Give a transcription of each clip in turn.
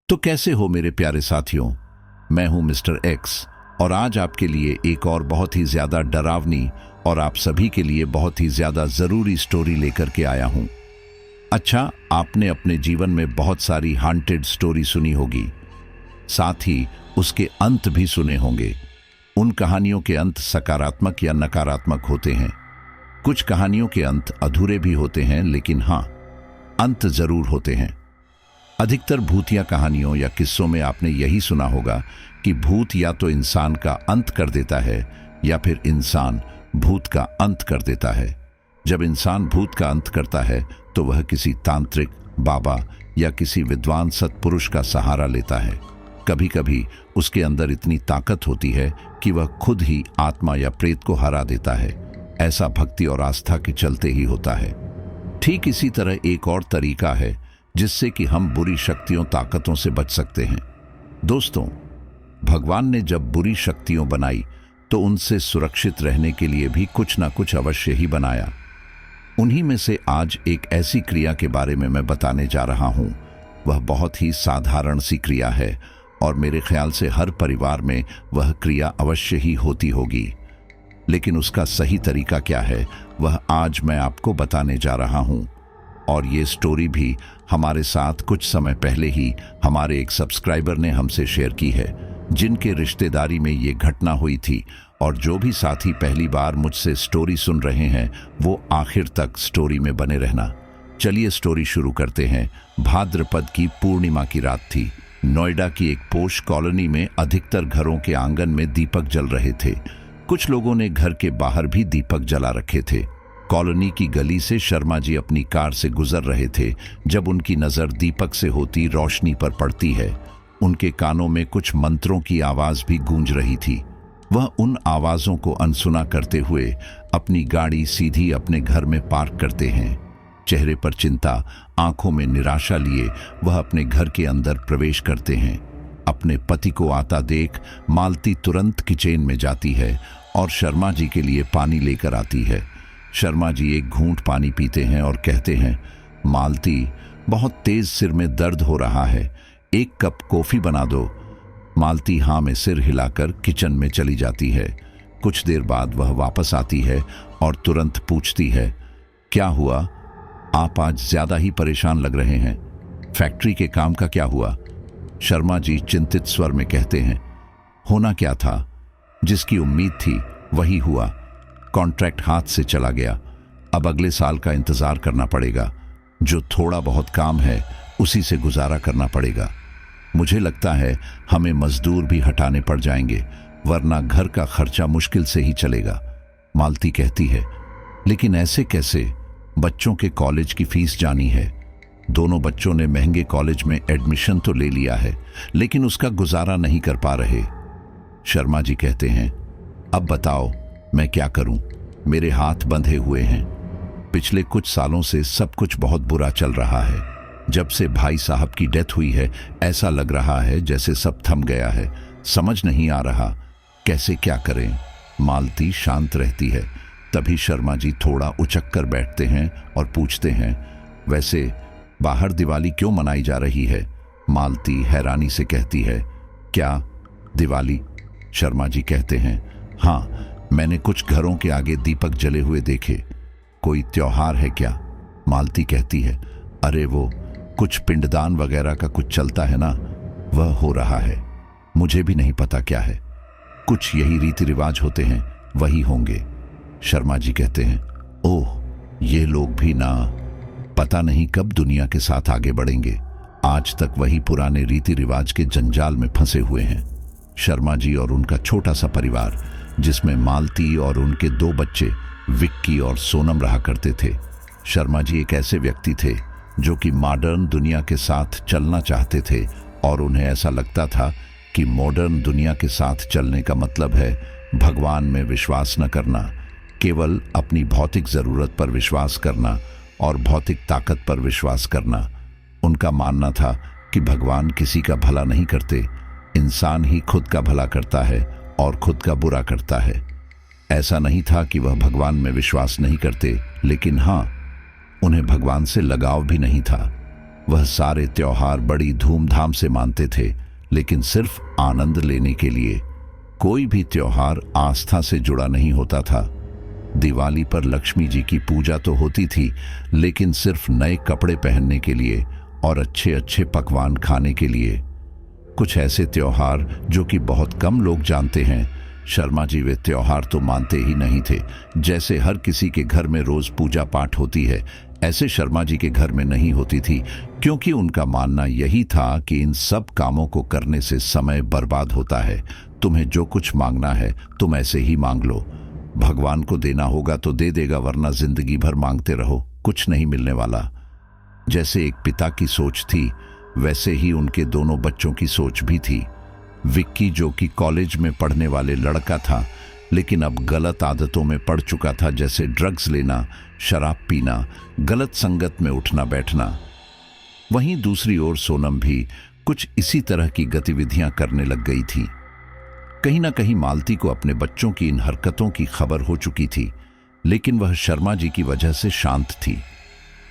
तो कैसे हो मेरे प्यारे साथियों। मैं हूं मिस्टर एक्स और आज आपके लिए एक और बहुत ही ज्यादा डरावनी और आप सभी के लिए बहुत ही ज्यादा जरूरी स्टोरी लेकर के आया हूं। अच्छा, आपने अपने जीवन में बहुत सारी हॉन्टेड स्टोरी सुनी होगी, साथ ही उसके अंत भी सुने होंगे। उन कहानियों के अंत सकारात्मक या नकारात्मक होते हैं। कुछ कहानियों के अंत अधूरे भी होते हैं, लेकिन हाँ, अंत जरूर होते हैं। अधिकतर भूतिया कहानियों या किस्सों में आपने यही सुना होगा कि भूत या तो इंसान का अंत कर देता है या फिर इंसान भूत का अंत कर देता है। जब इंसान भूत का अंत करता है तो वह किसी तांत्रिक, बाबा या किसी विद्वान सत्पुरुष का सहारा लेता है। कभी कभी उसके अंदर इतनी ताकत होती है कि वह खुद ही आत्मा या प्रेत को हरा देता है। ऐसा भक्ति और आस्था के चलते ही होता है। ठीक इसी तरह एक और तरीका है जिससे कि हम बुरी शक्तियों, ताकतों से बच सकते हैं। दोस्तों, भगवान ने जब बुरी शक्तियों बनाई तो उनसे सुरक्षित रहने के लिए भी कुछ ना कुछ अवश्य ही बनाया। उन्हीं में से आज एक ऐसी क्रिया के बारे में मैं बताने जा रहा हूं। वह बहुत ही साधारण सी क्रिया है और मेरे ख्याल से हर परिवार में वह क्रिया अवश्य ही होती होगी, लेकिन उसका सही तरीका क्या है वह आज मैं आपको बताने जा रहा हूं। और ये स्टोरी भी हमारे साथ कुछ समय पहले ही हमारे एक सब्सक्राइबर ने हमसे शेयर की है, जिनके रिश्तेदारी में ये घटना हुई थी। और जो भी साथी पहली बार मुझसे स्टोरी सुन रहे हैं वो आखिर तक स्टोरी में बने रहना। चलिए स्टोरी शुरू करते हैं। भाद्रपद की पूर्णिमा की रात थी। नोएडा की एक पोश कॉलोनी में अधिकतर घरों के आंगन में दीपक जल रहे थे। कुछ लोगों ने घर के बाहर भी दीपक जला रखे थे। कॉलोनी की गली से शर्मा जी अपनी कार से गुजर रहे थे जब उनकी नजर दीपक से होती रोशनी पर पड़ती है। उनके कानों में कुछ मंत्रों की आवाज भी गूंज रही थी। वह उन आवाजों को अनसुना करते हुए अपनी गाड़ी सीधी अपने घर में पार्क करते हैं। चेहरे पर चिंता, आंखों में निराशा लिए वह अपने घर के अंदर प्रवेश करते हैं। अपने पति को आता देख मालती तुरंत किचन में जाती है और शर्मा जी के लिए पानी लेकर आती है। शर्मा जी एक घूंट पानी पीते हैं और कहते हैं, मालती, बहुत तेज सिर में दर्द हो रहा है, एक कप कॉफी बना दो। मालती हाँ में सिर हिलाकर किचन में चली जाती है। कुछ देर बाद वह वापस आती है और तुरंत पूछती है, क्या हुआ? आप आज ज्यादा ही परेशान लग रहे हैं। फैक्ट्री के काम का क्या हुआ? शर्मा जी चिंतित स्वर में कहते हैं, होना क्या था? जिसकी उम्मीद थी वही हुआ। कॉन्ट्रैक्ट हाथ से चला गया। अब अगले साल का इंतजार करना पड़ेगा। जो थोड़ा बहुत काम है उसी से गुजारा करना पड़ेगा। मुझे लगता है हमें मजदूर भी हटाने पड़ जाएंगे, वरना घर का खर्चा मुश्किल से ही चलेगा। मालती कहती है, लेकिन ऐसे कैसे? बच्चों के कॉलेज की फीस जानी है। दोनों बच्चों ने महंगे कॉलेज में एडमिशन तो ले लिया है, लेकिन उसका गुजारा नहीं कर पा रहे। शर्मा जी कहते हैं, अब बताओ मैं क्या करूं? मेरे हाथ बंधे हुए हैं। पिछले कुछ सालों से सब कुछ बहुत बुरा चल रहा है। जब से भाई साहब की डेथ हुई है ऐसा लग रहा है जैसे सब थम गया है। समझ नहीं आ रहा कैसे क्या करें। मालती शांत रहती है। तभी शर्मा जी थोड़ा उचक कर बैठते हैं और पूछते हैं, वैसे बाहर दिवाली क्यों मनाई जा रही है? मालती हैरानी से कहती है, क्या दिवाली? शर्मा जी कहते हैं, हाँ, मैंने कुछ घरों के आगे दीपक जले हुए देखे। कोई त्योहार है क्या? मालती कहती है, अरे वो कुछ पिंडदान वगैरह का कुछ चलता है ना, वह हो रहा है। मुझे भी नहीं पता क्या है। कुछ यही रीति रिवाज होते हैं, वही होंगे। शर्मा जी कहते हैं, ओह, ये लोग भी ना, पता नहीं कब दुनिया के साथ आगे बढ़ेंगे। आज तक वही पुराने रीति रिवाज के जंजाल में फंसे हुए हैं। शर्मा जी और उनका छोटा सा परिवार, जिसमें मालती और उनके 2 बच्चे विक्की और सोनम रहा करते थे। शर्मा जी एक ऐसे व्यक्ति थे जो कि मॉडर्न दुनिया के साथ चलना चाहते थे और उन्हें ऐसा लगता था कि मॉडर्न दुनिया के साथ चलने का मतलब है भगवान में विश्वास न करना, केवल अपनी भौतिक ज़रूरत पर विश्वास करना और भौतिक ताकत पर विश्वास करना। उनका मानना था कि भगवान किसी का भला नहीं करते, इंसान ही खुद का भला करता है और खुद का बुरा करता है। ऐसा नहीं था कि वह भगवान में विश्वास नहीं करते, लेकिन हाँ, उन्हें भगवान से लगाव भी नहीं था। वह सारे त्योहार बड़ी धूमधाम से मानते थे, लेकिन सिर्फ आनंद लेने के लिए। कोई भी त्योहार आस्था से जुड़ा नहीं होता था। दिवाली पर लक्ष्मी जी की पूजा तो होती थी, लेकिन सिर्फ नए कपड़े पहनने के लिए और अच्छे अच्छे पकवान खाने के लिए। कुछ ऐसे त्योहार जो कि बहुत कम लोग जानते हैं, शर्मा जी वे त्योहार तो मानते ही नहीं थे। जैसे हर किसी के घर में रोज पूजा पाठ होती है, ऐसे शर्मा जी के घर में नहीं होती थी, क्योंकि उनका मानना यही था कि इन सब कामों को करने से समय बर्बाद होता है। तुम्हें जो कुछ मांगना है तुम ऐसे ही मांग लो, भगवान को देना होगा तो दे देगा, वरना जिंदगी भर मांगते रहो, कुछ नहीं मिलने वाला। जैसे एक पिता की सोच थी, वैसे ही उनके दोनों बच्चों की सोच भी थी। विक्की जो कि कॉलेज में पढ़ने वाले लड़का था, लेकिन अब गलत आदतों में पड़ चुका था, जैसे ड्रग्स लेना, शराब पीना, गलत संगत में उठना बैठना। वहीं दूसरी ओर सोनम भी कुछ इसी तरह की गतिविधियां करने लग गई थी। कहीं ना कहीं मालती को अपने बच्चों की इन हरकतों की खबर हो चुकी थी, लेकिन वह शर्मा जी की वजह से शांत थी।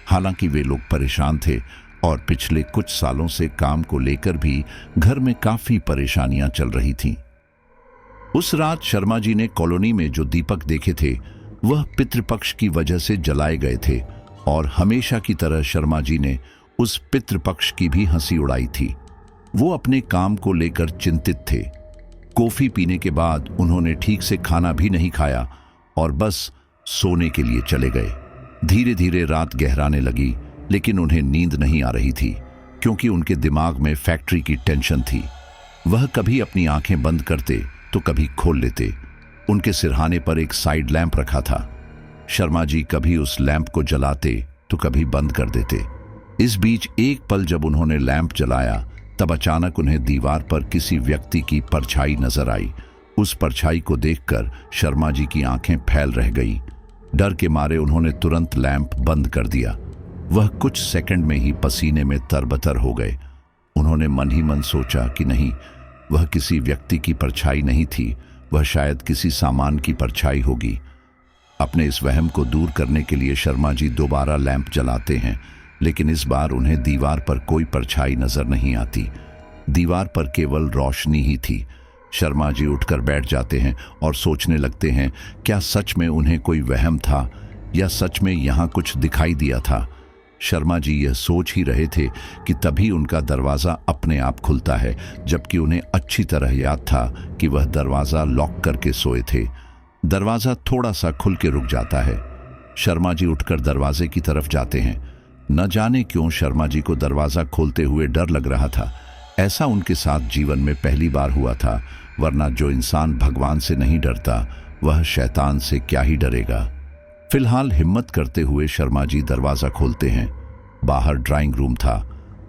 हालांकि वे लोग परेशान थे और पिछले कुछ सालों से काम को लेकर भी घर में काफी परेशानियां चल रही थीं। उस रात शर्मा जी ने कॉलोनी में जो दीपक देखे थे वह पितृपक्ष की वजह से जलाए गए थे, और हमेशा की तरह शर्मा जी ने उस पितृपक्ष की भी हंसी उड़ाई थी। वो अपने काम को लेकर चिंतित थे। कॉफी पीने के बाद उन्होंने ठीक से खाना भी नहीं खाया और बस सोने के लिए चले गए। धीरे धीरे रात गहराने लगी, लेकिन उन्हें नींद नहीं आ रही थी, क्योंकि उनके दिमाग में फैक्ट्री की टेंशन थी। वह कभी अपनी आंखें बंद करते तो कभी खोल लेते। उनके सिरहाने पर एक साइड लैंप रखा था। शर्मा जी कभी उस लैंप को जलाते तो कभी बंद कर देते। इस बीच एक पल जब उन्होंने लैंप जलाया, तब अचानक उन्हें दीवार पर किसी व्यक्ति की परछाई नजर आई। उस परछाई को देखकर शर्मा जी की आंखें फैल रह गई। डर के मारे उन्होंने तुरंत लैंप बंद कर दिया। वह कुछ सेकंड में ही पसीने में तरबतर हो गए। उन्होंने मन ही मन सोचा कि नहीं, वह किसी व्यक्ति की परछाई नहीं थी, वह शायद किसी सामान की परछाई होगी। अपने इस वहम को दूर करने के लिए शर्मा जी दोबारा लैंप जलाते हैं, लेकिन इस बार उन्हें दीवार पर कोई परछाई नजर नहीं आती। दीवार पर केवल रोशनी ही थी। शर्मा जी उठकर बैठ जाते हैं और सोचने लगते हैं, क्या सच में उन्हें कोई वहम था या सच में यहाँ कुछ दिखाई दिया था। शर्मा जी यह सोच ही रहे थे कि तभी उनका दरवाज़ा अपने आप खुलता है, जबकि उन्हें अच्छी तरह याद था कि वह दरवाज़ा लॉक करके सोए थे। दरवाज़ा थोड़ा सा खुल के रुक जाता है। शर्मा जी उठकर दरवाजे की तरफ जाते हैं। न जाने क्यों शर्मा जी को दरवाज़ा खोलते हुए डर लग रहा था। ऐसा उनके साथ जीवन में पहली बार हुआ था, वरना जो इंसान भगवान से नहीं डरता वह शैतान से क्या ही डरेगा। फिलहाल हिम्मत करते हुए शर्मा जी दरवाजा खोलते हैं। बाहर ड्राइंग रूम था,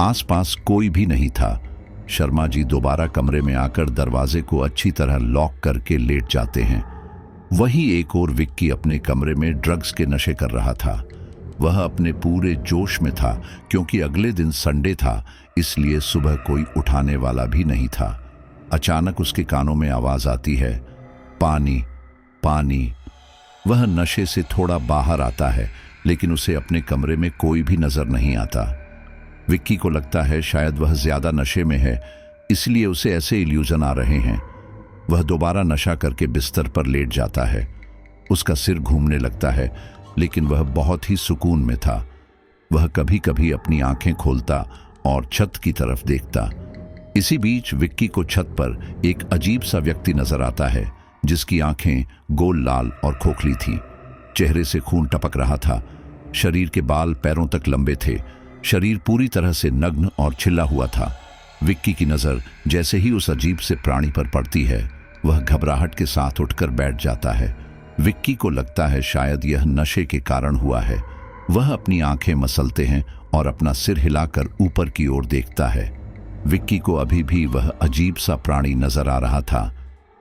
आसपास कोई भी नहीं था। शर्मा जी दोबारा कमरे में आकर दरवाजे को अच्छी तरह लॉक करके लेट जाते हैं। वहीं एक और विक्की अपने कमरे में ड्रग्स के नशे कर रहा था। वह अपने पूरे जोश में था, क्योंकि अगले दिन संडे था, इसलिए सुबह कोई उठाने वाला भी नहीं था। अचानक उसके कानों में आवाज आती है, पानी पानी। वह नशे से थोड़ा बाहर आता है, लेकिन उसे अपने कमरे में कोई भी नजर नहीं आता। विक्की को लगता है शायद वह ज्यादा नशे में है, इसलिए उसे ऐसे इल्यूजन आ रहे हैं। वह दोबारा नशा करके बिस्तर पर लेट जाता है। उसका सिर घूमने लगता है, लेकिन वह बहुत ही सुकून में था। वह कभी कभी अपनी आंखें खोलता और छत की तरफ देखता। इसी बीच विक्की को छत पर एक अजीब सा व्यक्ति नजर आता है, जिसकी आंखें गोल लाल और खोखली थी। चेहरे से खून टपक रहा था। शरीर के बाल पैरों तक लंबे थे। शरीर पूरी तरह से नग्न और छिला हुआ था। विक्की की नजर जैसे ही उस अजीब से प्राणी पर पड़ती है, वह घबराहट के साथ उठकर बैठ जाता है। विक्की को लगता है शायद यह नशे के कारण हुआ है। वह अपनी आंखें मसलते हैं और अपना सिर हिलाकर ऊपर की ओर देखता है। विक्की को अभी भी वह अजीब सा प्राणी नजर आ रहा था।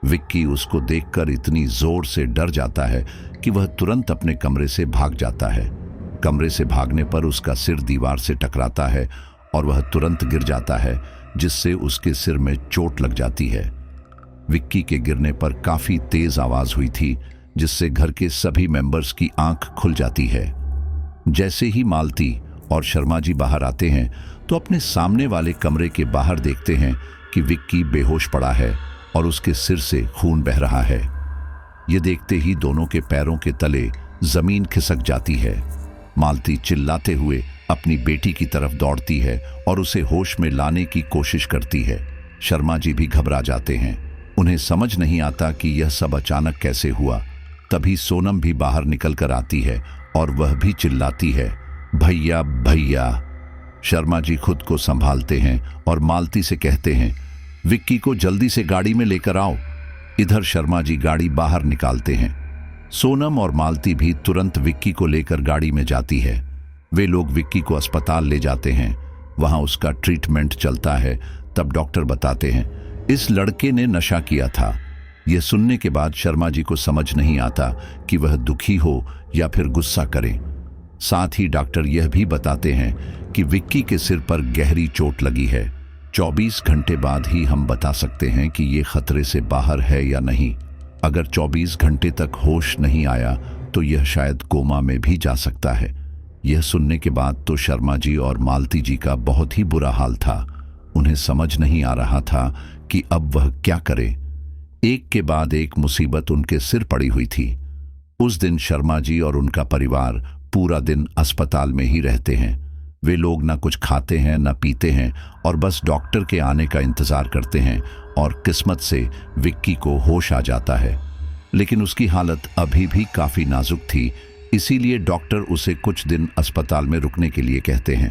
विक्की उसको देखकर इतनी जोर से डर जाता है कि वह तुरंत अपने कमरे से भाग जाता है। कमरे से भागने पर उसका सिर दीवार से टकराता है और वह तुरंत गिर जाता है, जिससे उसके सिर में चोट लग जाती है। विक्की के गिरने पर काफी तेज आवाज हुई थी, जिससे घर के सभी मेंबर्स की आंख खुल जाती है। जैसे ही मालती और शर्मा जी बाहर आते हैं, तो अपने सामने वाले कमरे के बाहर देखते हैं कि विक्की बेहोश पड़ा है और उसके सिर से खून बह रहा है। ये देखते ही दोनों के पैरों के तले जमीन खिसक जाती है। मालती चिल्लाते हुए अपनी बेटी की तरफ दौड़ती है और उसे होश में लाने की कोशिश करती है। शर्मा जी भी घबरा जाते हैं। उन्हें समझ नहीं आता कि यह सब अचानक कैसे हुआ। तभी सोनम भी बाहर निकल कर आती है और वह भी चिल्लाती है, भैया भैया। शर्मा जी खुद को संभालते हैं और मालती से कहते हैं, विक्की को जल्दी से गाड़ी में लेकर आओ। इधर शर्मा जी गाड़ी बाहर निकालते हैं। सोनम और मालती भी तुरंत विक्की को लेकर गाड़ी में जाती है। वे लोग विक्की को अस्पताल ले जाते हैं। वहां उसका ट्रीटमेंट चलता है। तब डॉक्टर बताते हैं, इस लड़के ने नशा किया था। यह सुनने के बाद शर्मा जी को समझ नहीं आता कि वह दुखी हो या फिर गुस्सा करें। साथ ही डॉक्टर यह भी बताते हैं कि विक्की के सिर पर गहरी चोट लगी है। 24 घंटे बाद ही हम बता सकते हैं कि ये खतरे से बाहर है या नहीं। अगर 24 घंटे तक होश नहीं आया तो यह शायद कोमा में भी जा सकता है। यह सुनने के बाद तो शर्मा जी और मालती जी का बहुत ही बुरा हाल था। उन्हें समझ नहीं आ रहा था कि अब वह क्या करें। एक के बाद एक मुसीबत उनके सिर पड़ी हुई थी। उस दिन शर्मा जी और उनका परिवार पूरा दिन अस्पताल में ही रहते हैं। वे लोग ना कुछ खाते हैं ना पीते हैं और बस डॉक्टर के आने का इंतजार करते हैं। और किस्मत से विक्की को होश आ जाता है, लेकिन उसकी हालत अभी भी काफी नाजुक थी, इसीलिए डॉक्टर उसे कुछ दिन अस्पताल में रुकने के लिए कहते हैं।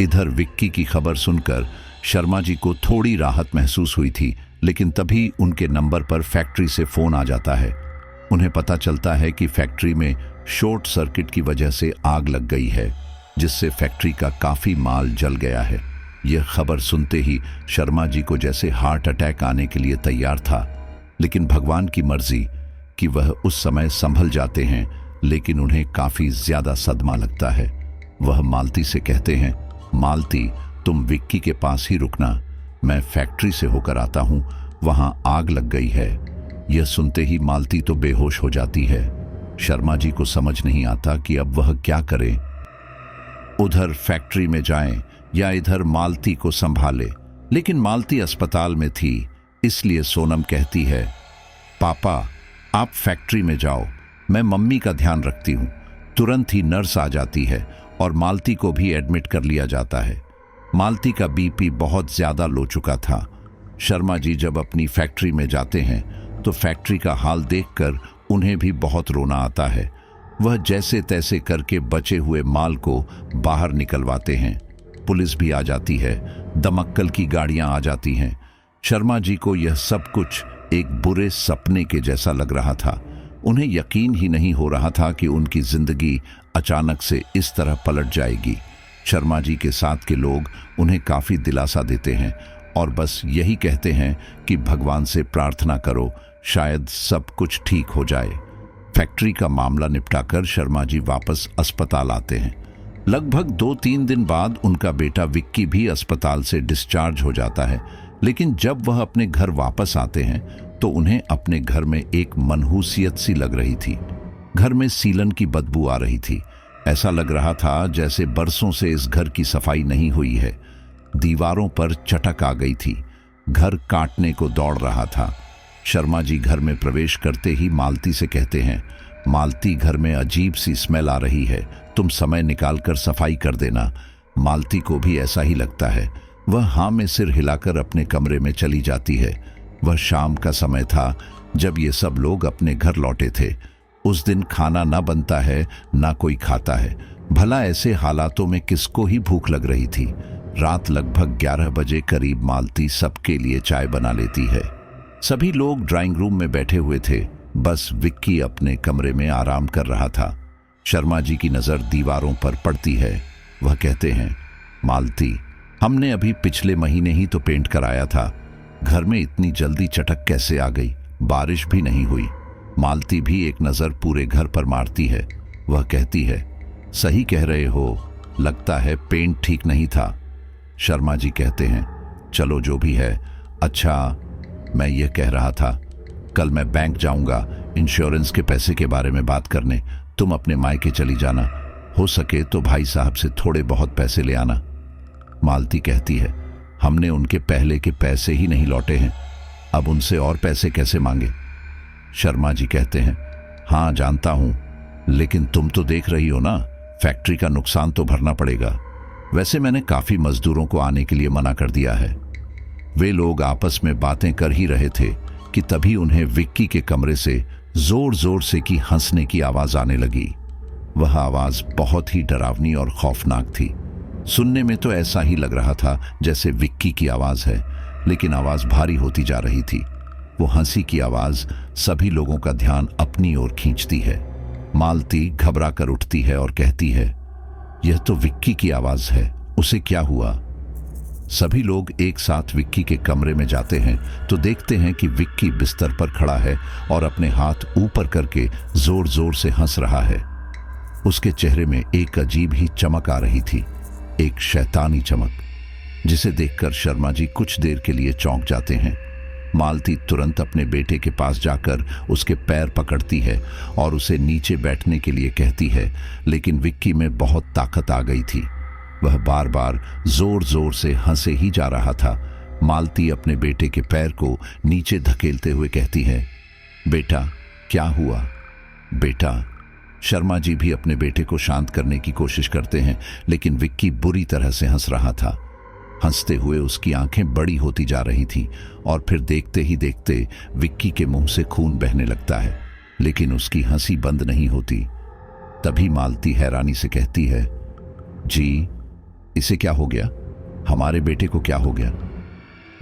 इधर विक्की की खबर सुनकर शर्मा जी को थोड़ी राहत महसूस हुई थी, लेकिन तभी उनके नंबर पर फैक्ट्री से फोन आ जाता है। उन्हें पता चलता है कि फैक्ट्री में शॉर्ट सर्किट की वजह से आग लग गई है, जिससे फैक्ट्री का काफी माल जल गया है। यह खबर सुनते ही शर्मा जी को जैसे हार्ट अटैक आने के लिए तैयार था, लेकिन भगवान की मर्जी कि वह उस समय संभल जाते हैं, लेकिन उन्हें काफी ज्यादा सदमा लगता है। वह मालती से कहते हैं, मालती तुम विक्की के पास ही रुकना, मैं फैक्ट्री से होकर आता हूं, वहां आग लग गई है। यह सुनते ही मालती तो बेहोश हो जाती है। शर्मा जी को समझ नहीं आता कि अब वह क्या करें, उधर फैक्ट्री में जाएं या इधर मालती को संभाले। लेकिन मालती अस्पताल में थी, इसलिए सोनम कहती है, पापा आप फैक्ट्री में जाओ, मैं मम्मी का ध्यान रखती हूं। तुरंत ही नर्स आ जाती है और मालती को भी एडमिट कर लिया जाता है। मालती का बीपी बहुत ज्यादा लो चुका था। शर्मा जी जब अपनी फैक्ट्री में जाते हैं तो फैक्ट्री का हाल देखकर उन्हें भी बहुत रोना आता है। वह जैसे तैसे करके बचे हुए माल को बाहर निकलवाते हैं। पुलिस भी आ जाती है, दमक्कल की गाड़ियां आ जाती हैं। शर्मा जी को यह सब कुछ एक बुरे सपने के जैसा लग रहा था। उन्हें यकीन ही नहीं हो रहा था कि उनकी जिंदगी अचानक से इस तरह पलट जाएगी। शर्मा जी के साथ के लोग उन्हें काफी दिलासा देते हैं और बस यही कहते हैं कि भगवान से प्रार्थना करो, शायद सब कुछ ठीक हो जाए। फैक्ट्री का मामला निपटाकर शर्मा जी वापस अस्पताल आते हैं। लगभग 2-3 दिन बाद उनका बेटा विक्की भी अस्पताल से डिस्चार्ज हो जाता है, लेकिन जब वह अपने घर वापस आते हैं तो उन्हें अपने घर में एक मनहूसियत सी लग रही थी। घर में सीलन की बदबू आ रही थी। ऐसा लग रहा था जैसे बरसों से इस घर की सफाई नहीं हुई है। दीवारों पर चटक आ गई थी। घर काटने को दौड़ रहा था। शर्मा जी घर में प्रवेश करते ही मालती से कहते हैं, मालती घर में अजीब सी स्मेल आ रही है, तुम समय निकालकर सफाई कर देना। मालती को भी ऐसा ही लगता है। वह हाँ में सिर हिलाकर अपने कमरे में चली जाती है। वह शाम का समय था जब ये सब लोग अपने घर लौटे थे। उस दिन खाना ना बनता है ना कोई खाता है। भला ऐसे हालातों में किसको ही भूख लग रही थी। रात लगभग 11 बजे करीब मालती सबके लिए चाय बना लेती है। सभी लोग ड्राइंग रूम में बैठे हुए थे, बस विक्की अपने कमरे में आराम कर रहा था। शर्मा जी की नजर दीवारों पर पड़ती है। वह कहते हैं, मालती हमने अभी पिछले महीने ही तो पेंट कराया था, घर में इतनी जल्दी चटक कैसे आ गई, बारिश भी नहीं हुई। मालती भी एक नजर पूरे घर पर मारती है। वह कहती है, सही कह रहे हो, लगता है पेंट ठीक नहीं था। शर्मा जी कहते हैं, चलो जो भी है। अच्छा मैं ये कह रहा था, कल मैं बैंक जाऊंगा इंश्योरेंस के पैसे के बारे में बात करने, तुम अपने मायके चली जाना, हो सके तो भाई साहब से थोड़े बहुत पैसे ले आना। मालती कहती है, हमने उनके पहले के पैसे ही नहीं लौटे हैं, अब उनसे और पैसे कैसे मांगे? शर्मा जी कहते हैं, हाँ जानता हूं, लेकिन तुम तो देख रही हो ना, फैक्ट्री का नुकसान तो भरना पड़ेगा। वैसे मैंने काफी मजदूरों को आने के लिए मना कर दिया है। वे लोग आपस में बातें कर ही रहे थे कि तभी उन्हें विक्की के कमरे से जोर जोर से की हंसने की आवाज आने लगी। वह आवाज बहुत ही डरावनी और खौफनाक थी। सुनने में तो ऐसा ही लग रहा था जैसे विक्की की आवाज है, लेकिन आवाज भारी होती जा रही थी। वो हंसी की आवाज सभी लोगों का ध्यान अपनी ओर खींचती है। मालती घबरा कर उठती है और कहती है, यह तो विक्की की आवाज है, उसे क्या हुआ? सभी लोग एक साथ विक्की के कमरे में जाते हैं तो देखते हैं कि विक्की बिस्तर पर खड़ा है और अपने हाथ ऊपर करके जोर जोर से हंस रहा है। उसके चेहरे में एक अजीब ही चमक आ रही थी, एक शैतानी चमक, जिसे देखकर शर्मा जी कुछ देर के लिए चौंक जाते हैं। मालती तुरंत अपने बेटे के पास जाकर उसके पैर पकड़ती है और उसे नीचे बैठने के लिए कहती है, लेकिन विक्की में बहुत ताकत आ गई थी। वह बार बार जोर जोर से हंसे ही जा रहा था। मालती अपने बेटे के पैर को नीचे धकेलते हुए कहती है, बेटा क्या हुआ? बेटा। शर्मा जी भी अपने बेटे को शांत करने की कोशिश करते हैं, लेकिन विक्की बुरी तरह से हंस रहा था। हंसते हुए उसकी आंखें बड़ी होती जा रही थीं और फिर देखते ही देखते विक्की के मुंह से खून बहने लगता है, लेकिन उसकी हंसी बंद नहीं होती। तभी मालती हैरानी से कहती है, जी इसे क्या हो गया? हमारे बेटे को क्या हो गया?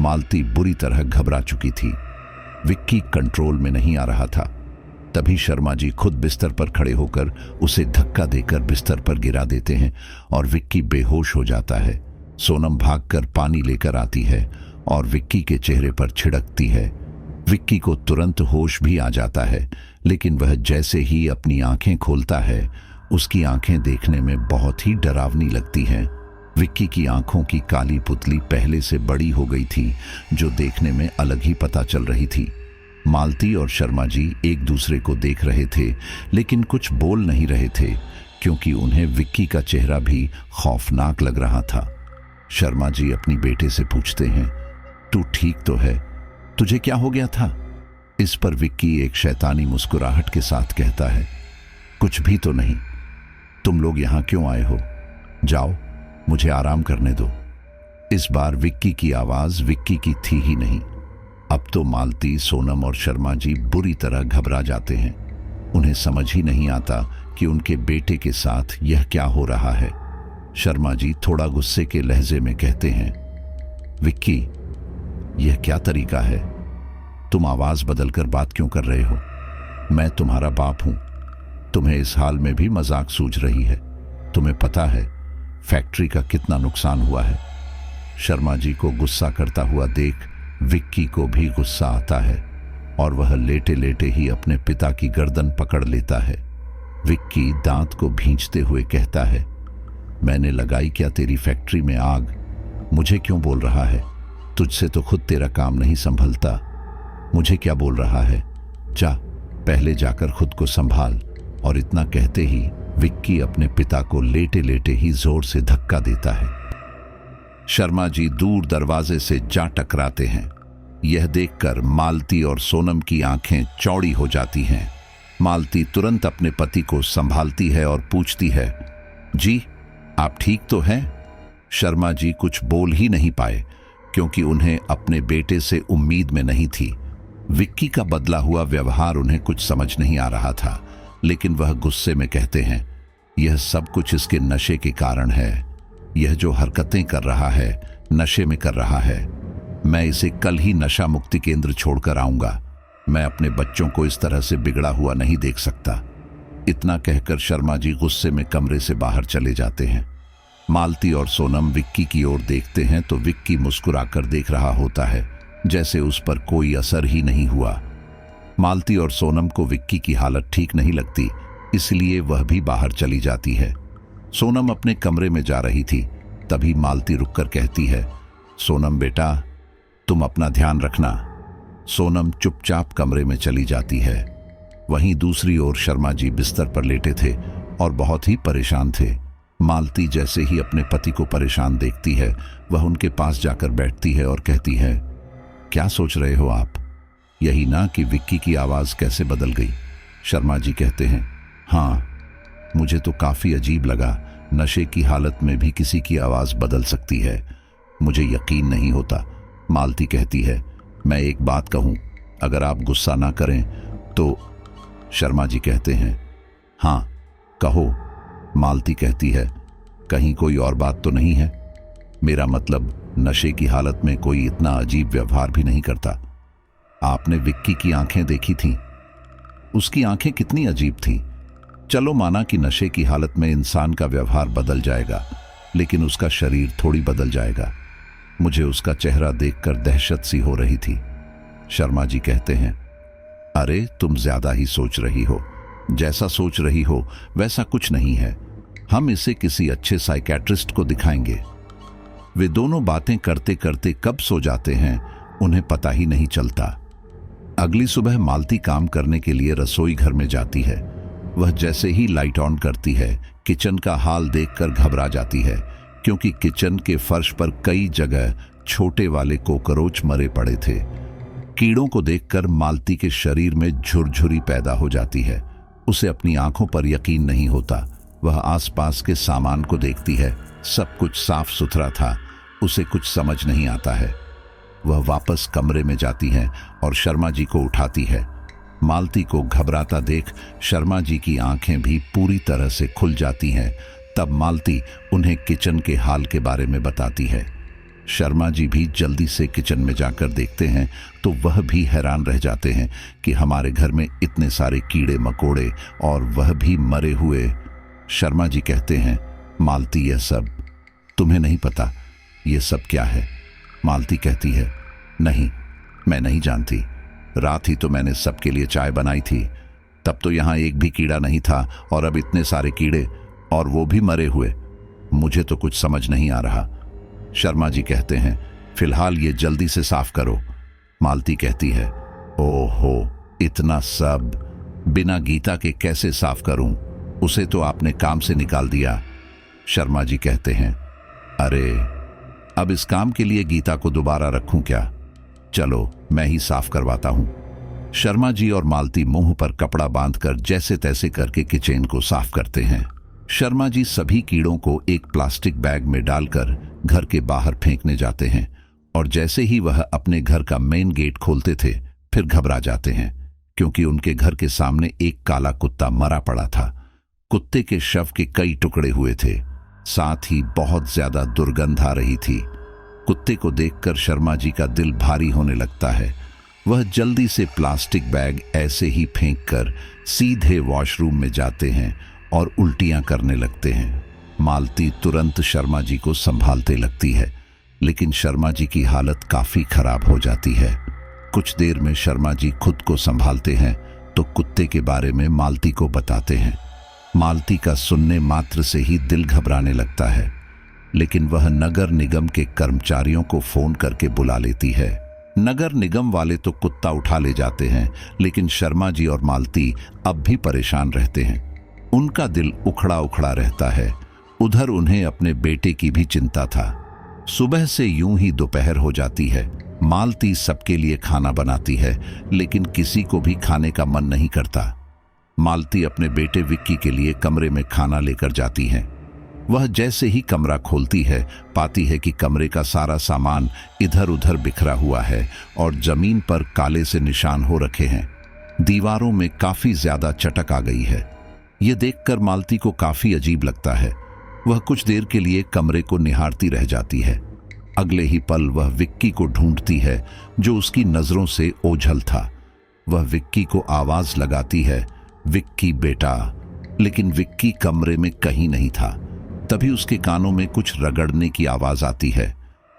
मालती बुरी तरह घबरा चुकी थी। विक्की कंट्रोल में नहीं आ रहा था। तभी शर्मा जी खुद बिस्तर पर खड़े होकर उसे धक्का देकर बिस्तर पर गिरा देते हैं और विक्की बेहोश हो जाता है। सोनम भागकर पानी लेकर आती है और विक्की के चेहरे पर छिड़कती है। विक्की को तुरंत होश भी आ जाता है, लेकिन वह जैसे ही अपनी आंखें खोलता है, उसकी आंखें देखने में बहुत ही डरावनी लगती हैं। विक्की की आंखों की काली पुतली पहले से बड़ी हो गई थी, जो देखने में अलग ही पता चल रही थी। मालती और शर्मा जी एक दूसरे को देख रहे थे, लेकिन कुछ बोल नहीं रहे थे, क्योंकि उन्हें विक्की का चेहरा भी खौफनाक लग रहा था। शर्मा जी अपनी बेटे से पूछते हैं, तू ठीक तो है? तुझे क्या हो गया था? इस पर विक्की एक शैतानी मुस्कुराहट के साथ कहता है, कुछ भी तो नहीं। तुम लोग यहां क्यों आए हो? जाओ, मुझे आराम करने दो। इस बार विक्की की आवाज विक्की की थी ही नहीं। अब तो मालती, सोनम और शर्मा जी बुरी तरह घबरा जाते हैं। उन्हें समझ ही नहीं आता कि उनके बेटे के साथ यह क्या हो रहा है। शर्मा जी थोड़ा गुस्से के लहजे में कहते हैं, विक्की यह क्या तरीका है? तुम आवाज बदलकर बात क्यों कर रहे हो? मैं तुम्हारा बाप हूं। तुम्हें इस हाल में भी मजाक सूझ रही है? तुम्हें पता है फैक्ट्री का कितना नुकसान हुआ है? शर्मा जी को गुस्सा करता हुआ देख विक्की को भी गुस्सा आता है और वह लेटे लेटे ही अपने पिता की गर्दन पकड़ लेता है। विक्की दांत को भींचते हुए कहता है, मैंने लगाई क्या तेरी फैक्ट्री में आग? मुझे क्यों बोल रहा है? तुझसे तो खुद तेरा काम नहीं संभलता। मुझे क्या बोल रहा है? जा, पहले जाकर खुद को संभाल। और इतना कहते ही विक्की अपने पिता को लेटे लेटे ही जोर से धक्का देता है। शर्मा जी दूर दरवाजे से जा टकराते हैं। यह देखकर मालती और सोनम की आंखें चौड़ी हो जाती हैं। मालती तुरंत अपने पति को संभालती है और पूछती है, जी आप ठीक तो हैं? शर्मा जी कुछ बोल ही नहीं पाए, क्योंकि उन्हें अपने बेटे से उम्मीद में नहीं थी। विक्की का बदला हुआ व्यवहार उन्हें कुछ समझ नहीं आ रहा था, लेकिन वह गुस्से में कहते हैं, यह सब कुछ इसके नशे के कारण है। यह जो हरकतें कर रहा है, नशे में कर रहा है। मैं इसे कल ही नशा मुक्ति केंद्र छोड़कर आऊंगा। मैं अपने बच्चों को इस तरह से बिगड़ा हुआ नहीं देख सकता। इतना कहकर शर्मा जी गुस्से में कमरे से बाहर चले जाते हैं। मालती और सोनम विक्की की ओर देखते हैं तो विक्की मुस्कुराकर देख रहा होता है, जैसे उस पर कोई असर ही नहीं हुआ। मालती और सोनम को विक्की की हालत ठीक नहीं लगती, इसलिए वह भी बाहर चली जाती है। सोनम अपने कमरे में जा रही थी, तभी मालती रुककर कहती है, सोनम बेटा तुम अपना ध्यान रखना। सोनम चुपचाप कमरे में चली जाती है। वहीं दूसरी ओर शर्मा जी बिस्तर पर लेटे थे और बहुत ही परेशान थे। मालती जैसे ही अपने पति को परेशान देखती है, वह उनके पास जाकर बैठती है और कहती है, क्या सोच रहे हो आप? यही ना कि विक्की की आवाज कैसे बदल गई? शर्मा जी कहते हैं, हाँ, मुझे तो काफी अजीब लगा। नशे की हालत में भी किसी की आवाज बदल सकती है, मुझे यकीन नहीं होता। मालती कहती है, मैं एक बात कहूं, अगर आप गुस्सा ना करें तो। शर्मा जी कहते हैं, हाँ कहो। मालती कहती है, कहीं कोई और बात तो नहीं है? मेरा मतलब नशे की हालत में कोई इतना अजीब व्यवहार भी नहीं करता। आपने विक्की की आंखें देखी थीं? उसकी आंखें कितनी अजीब थीं। चलो माना कि नशे की हालत में इंसान का व्यवहार बदल जाएगा, लेकिन उसका शरीर थोड़ी बदल जाएगा। मुझे उसका चेहरा देखकर दहशत सी हो रही थी। शर्मा जी कहते हैं, अरे तुम ज्यादा ही सोच रही हो। जैसा सोच रही हो वैसा कुछ नहीं है। हम इसे किसी अच्छे साइकेट्रिस्ट को दिखाएंगे। वे दोनों बातें करते करते कब सो जाते हैं उन्हें पता ही नहीं चलता। अगली सुबह मालती काम करने के लिए रसोई घर में जाती है। वह जैसे ही लाइट ऑन करती है, किचन का हाल देखकर घबरा जाती है, क्योंकि किचन के फर्श पर कई जगह छोटे वाले कोकरोच मरे पड़े थे। कीड़ों को देखकर मालती के शरीर में झुरझुरी पैदा हो जाती है। उसे अपनी आंखों पर यकीन नहीं होता। वह आसपास के सामान को देखती है, सब कुछ साफ सुथरा था। उसे कुछ समझ नहीं आता है। वह वापस कमरे में जाती है और शर्मा जी को उठाती है। मालती को घबराता देख शर्मा जी की आंखें भी पूरी तरह से खुल जाती हैं। तब मालती उन्हें किचन के हाल के बारे में बताती है। शर्मा जी भी जल्दी से किचन में जाकर देखते हैं तो वह भी हैरान रह जाते हैं कि हमारे घर में इतने सारे कीड़े मकोड़े और वह भी मरे हुए। शर्मा जी कहते हैं, मालती यह सब तुम्हें नहीं पता, ये सब क्या है? मालती कहती है, नहीं, मैं नहीं जानती। रात ही तो मैंने सबके लिए चाय बनाई थी, तब तो यहाँ एक भी कीड़ा नहीं था और अब इतने सारे कीड़े, और वो भी मरे हुए। मुझे तो कुछ समझ नहीं आ रहा। शर्मा जी कहते हैं, फिलहाल ये जल्दी से साफ करो। मालती कहती है, ओहो, इतना सब बिना गीता के कैसे साफ करूं? उसे तो आपने काम से निकाल दिया। शर्मा जी कहते हैं, अरे अब इस काम के लिए गीता को दोबारा रखूं क्या? चलो मैं ही साफ करवाता हूं। शर्मा जी और मालती मुंह पर कपड़ा बांधकर जैसे तैसे करके किचन को साफ करते हैं। शर्मा जी सभी कीड़ों को एक प्लास्टिक बैग में डालकर घर के बाहर फेंकने जाते हैं, और जैसे ही वह अपने घर का मेन गेट खोलते थे फिर घबरा जाते हैं, क्योंकि उनके घर के सामने एक काला कुत्ता मरा पड़ा था। कुत्ते के शव के कई टुकड़े हुए थे, साथ ही बहुत ज्यादा दुर्गंध आ रही थी। कुत्ते को देखकर शर्मा जी का दिल भारी होने लगता है। वह जल्दी से प्लास्टिक बैग ऐसे ही फेंककर सीधे वॉशरूम में जाते हैं और उल्टियां करने लगते हैं। मालती तुरंत शर्मा जी को संभालते लगती है, लेकिन शर्मा जी की हालत काफी खराब हो जाती है। कुछ देर में शर्मा जी खुद को संभालते हैं तो कुत्ते के बारे में मालती को बताते हैं। मालती का सुनने मात्र से ही दिल घबराने लगता है, लेकिन वह नगर निगम के कर्मचारियों को फोन करके बुला लेती है। नगर निगम वाले तो कुत्ता उठा ले जाते हैं, लेकिन शर्मा जी और मालती अब भी परेशान रहते हैं। उनका दिल उखड़ा उखड़ा रहता है। उधर उन्हें अपने बेटे की भी चिंता था। सुबह से यूं ही दोपहर हो जाती है। मालती सबके लिए खाना बनाती है, लेकिन किसी को भी खाने का मन नहीं करता। मालती अपने बेटे विक्की के लिए कमरे में खाना लेकर जाती है। वह जैसे ही कमरा खोलती है, पाती है कि कमरे का सारा सामान इधर उधर बिखरा हुआ है और जमीन पर काले से निशान हो रखे हैं। दीवारों में काफी ज्यादा चटक आ गई है। यह देखकर मालती को काफी अजीब लगता है। वह कुछ देर के लिए कमरे को निहारती रह जाती है। अगले ही पल वह विक्की को ढूंढती है, जो उसकी नजरों से ओझल था। वह विक्की को आवाज लगाती है, विक्की बेटा, लेकिन विक्की कमरे में कहीं नहीं था। तभी उसके कानों में कुछ रगड़ने की आवाज आती है।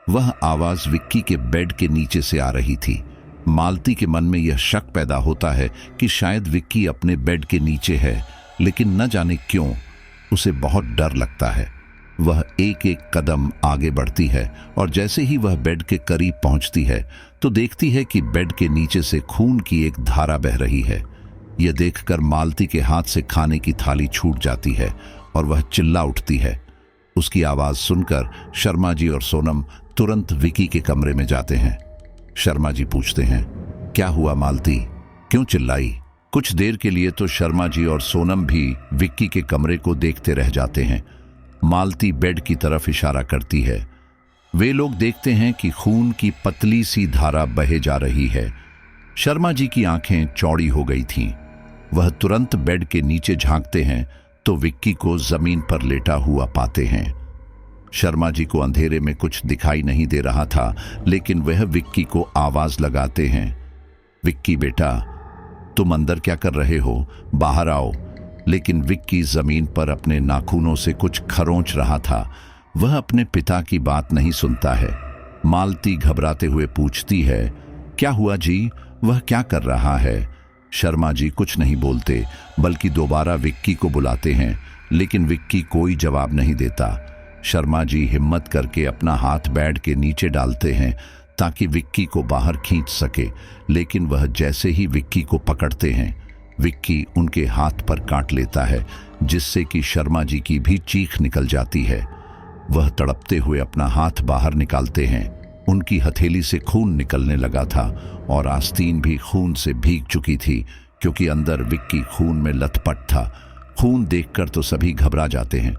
वह आवाज विक्की के बेड के नीचे से आ रही थी। मालती के मन में यह शक पैदा होता है कि शायद विक्की अपने बेड के नीचे है, लेकिन न जाने क्यों उसे बहुत डर लगता है। वह एक एक कदम आगे बढ़ती है और जैसे ही वह बेड के करीब पहुंचती है तो देखती है कि बेड के नीचे से खून की एक धारा बह रही है। यह देखकर मालती के हाथ से खाने की थाली छूट जाती है और वह चिल्ला उठती है, उसकी आवाज सुनकर शर्मा जी और सोनम तुरंत विक्की के कमरे में जाते हैं। शर्मा जी पूछते हैं, क्या हुआ मालती, क्यों चिल्लाई? कुछ देर के लिए तो शर्मा जी और सोनम भी विक्की के कमरे को देखते रह जाते हैं। मालती बेड की तरफ इशारा करती है। वे लोग देखते हैं कि खून की पतली सी धारा बहे जा रही है। शर्मा जी की आंखें चौड़ी हो गई थीं। वह तुरंत बेड के नीचे झांकते हैं तो विक्की को जमीन पर लेटा हुआ पाते हैं। शर्मा जी को अंधेरे में कुछ दिखाई नहीं दे रहा था, लेकिन वह विक्की को आवाज लगाते हैं, विक्की बेटा, तुम अंदर क्या कर रहे हो, बाहर आओ। लेकिन विक्की जमीन पर अपने नाखूनों से कुछ खरोंच रहा था। वह अपने पिता की बात नहीं सुनता है। मालती घबराते हुए पूछती है, क्या हुआ जी, वह क्या कर रहा है? शर्मा जी कुछ नहीं बोलते, बल्कि दोबारा विक्की को बुलाते हैं, लेकिन विक्की कोई जवाब नहीं देता। शर्मा जी हिम्मत करके अपना हाथ बेड के नीचे डालते हैं ताकि विक्की को बाहर खींच सके, लेकिन वह जैसे ही विक्की को पकड़ते हैं, विक्की उनके हाथ पर काट लेता है, जिससे कि शर्मा जी की भी चीख निकल जाती है। वह तड़पते हुए अपना हाथ बाहर निकालते हैं। उनकी हथेली से खून निकलने लगा था और आस्तीन भी खून से भीग चुकी थी, क्योंकि अंदर विक्की खून में लथपथ था। खून देखकर तो सभी घबरा जाते हैं।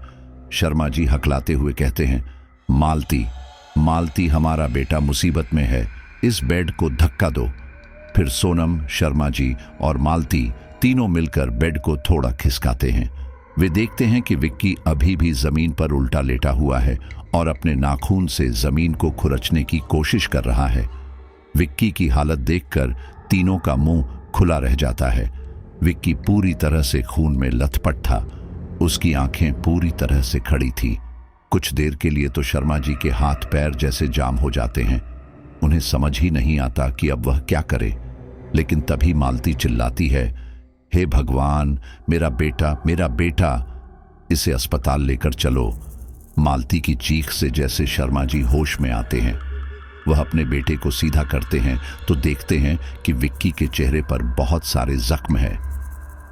शर्मा जी हकलाते हुए कहते हैं, मालती, मालती, हमारा बेटा मुसीबत में है, इस बेड को धक्का दो। फिर सोनम, शर्मा जी और मालती तीनों मिलकर बेड को थोड़ा खिसकाते हैं। वे देखते हैं कि विक्की अभी भी जमीन पर उल्टा लेटा हुआ है और अपने नाखून से जमीन को खुरचने की कोशिश कर रहा है। विक्की की हालत देखकर तीनों का मुंह खुला रह जाता है। विक्की पूरी तरह से खून में लथपथ था। उसकी आंखें पूरी तरह से खड़ी थी। कुछ देर के लिए तो शर्मा जी के हाथ पैर जैसे जाम हो जाते हैं। उन्हें समझ ही नहीं आता कि अब वह क्या करे। लेकिन तभी मालती चिल्लाती है, हे भगवान, मेरा बेटा, मेरा बेटा, इसे अस्पताल लेकर चलो। मालती की चीख से जैसे शर्मा जी होश में आते हैं। वह अपने बेटे को सीधा करते हैं तो देखते हैं कि विक्की के चेहरे पर बहुत सारे जख्म हैं।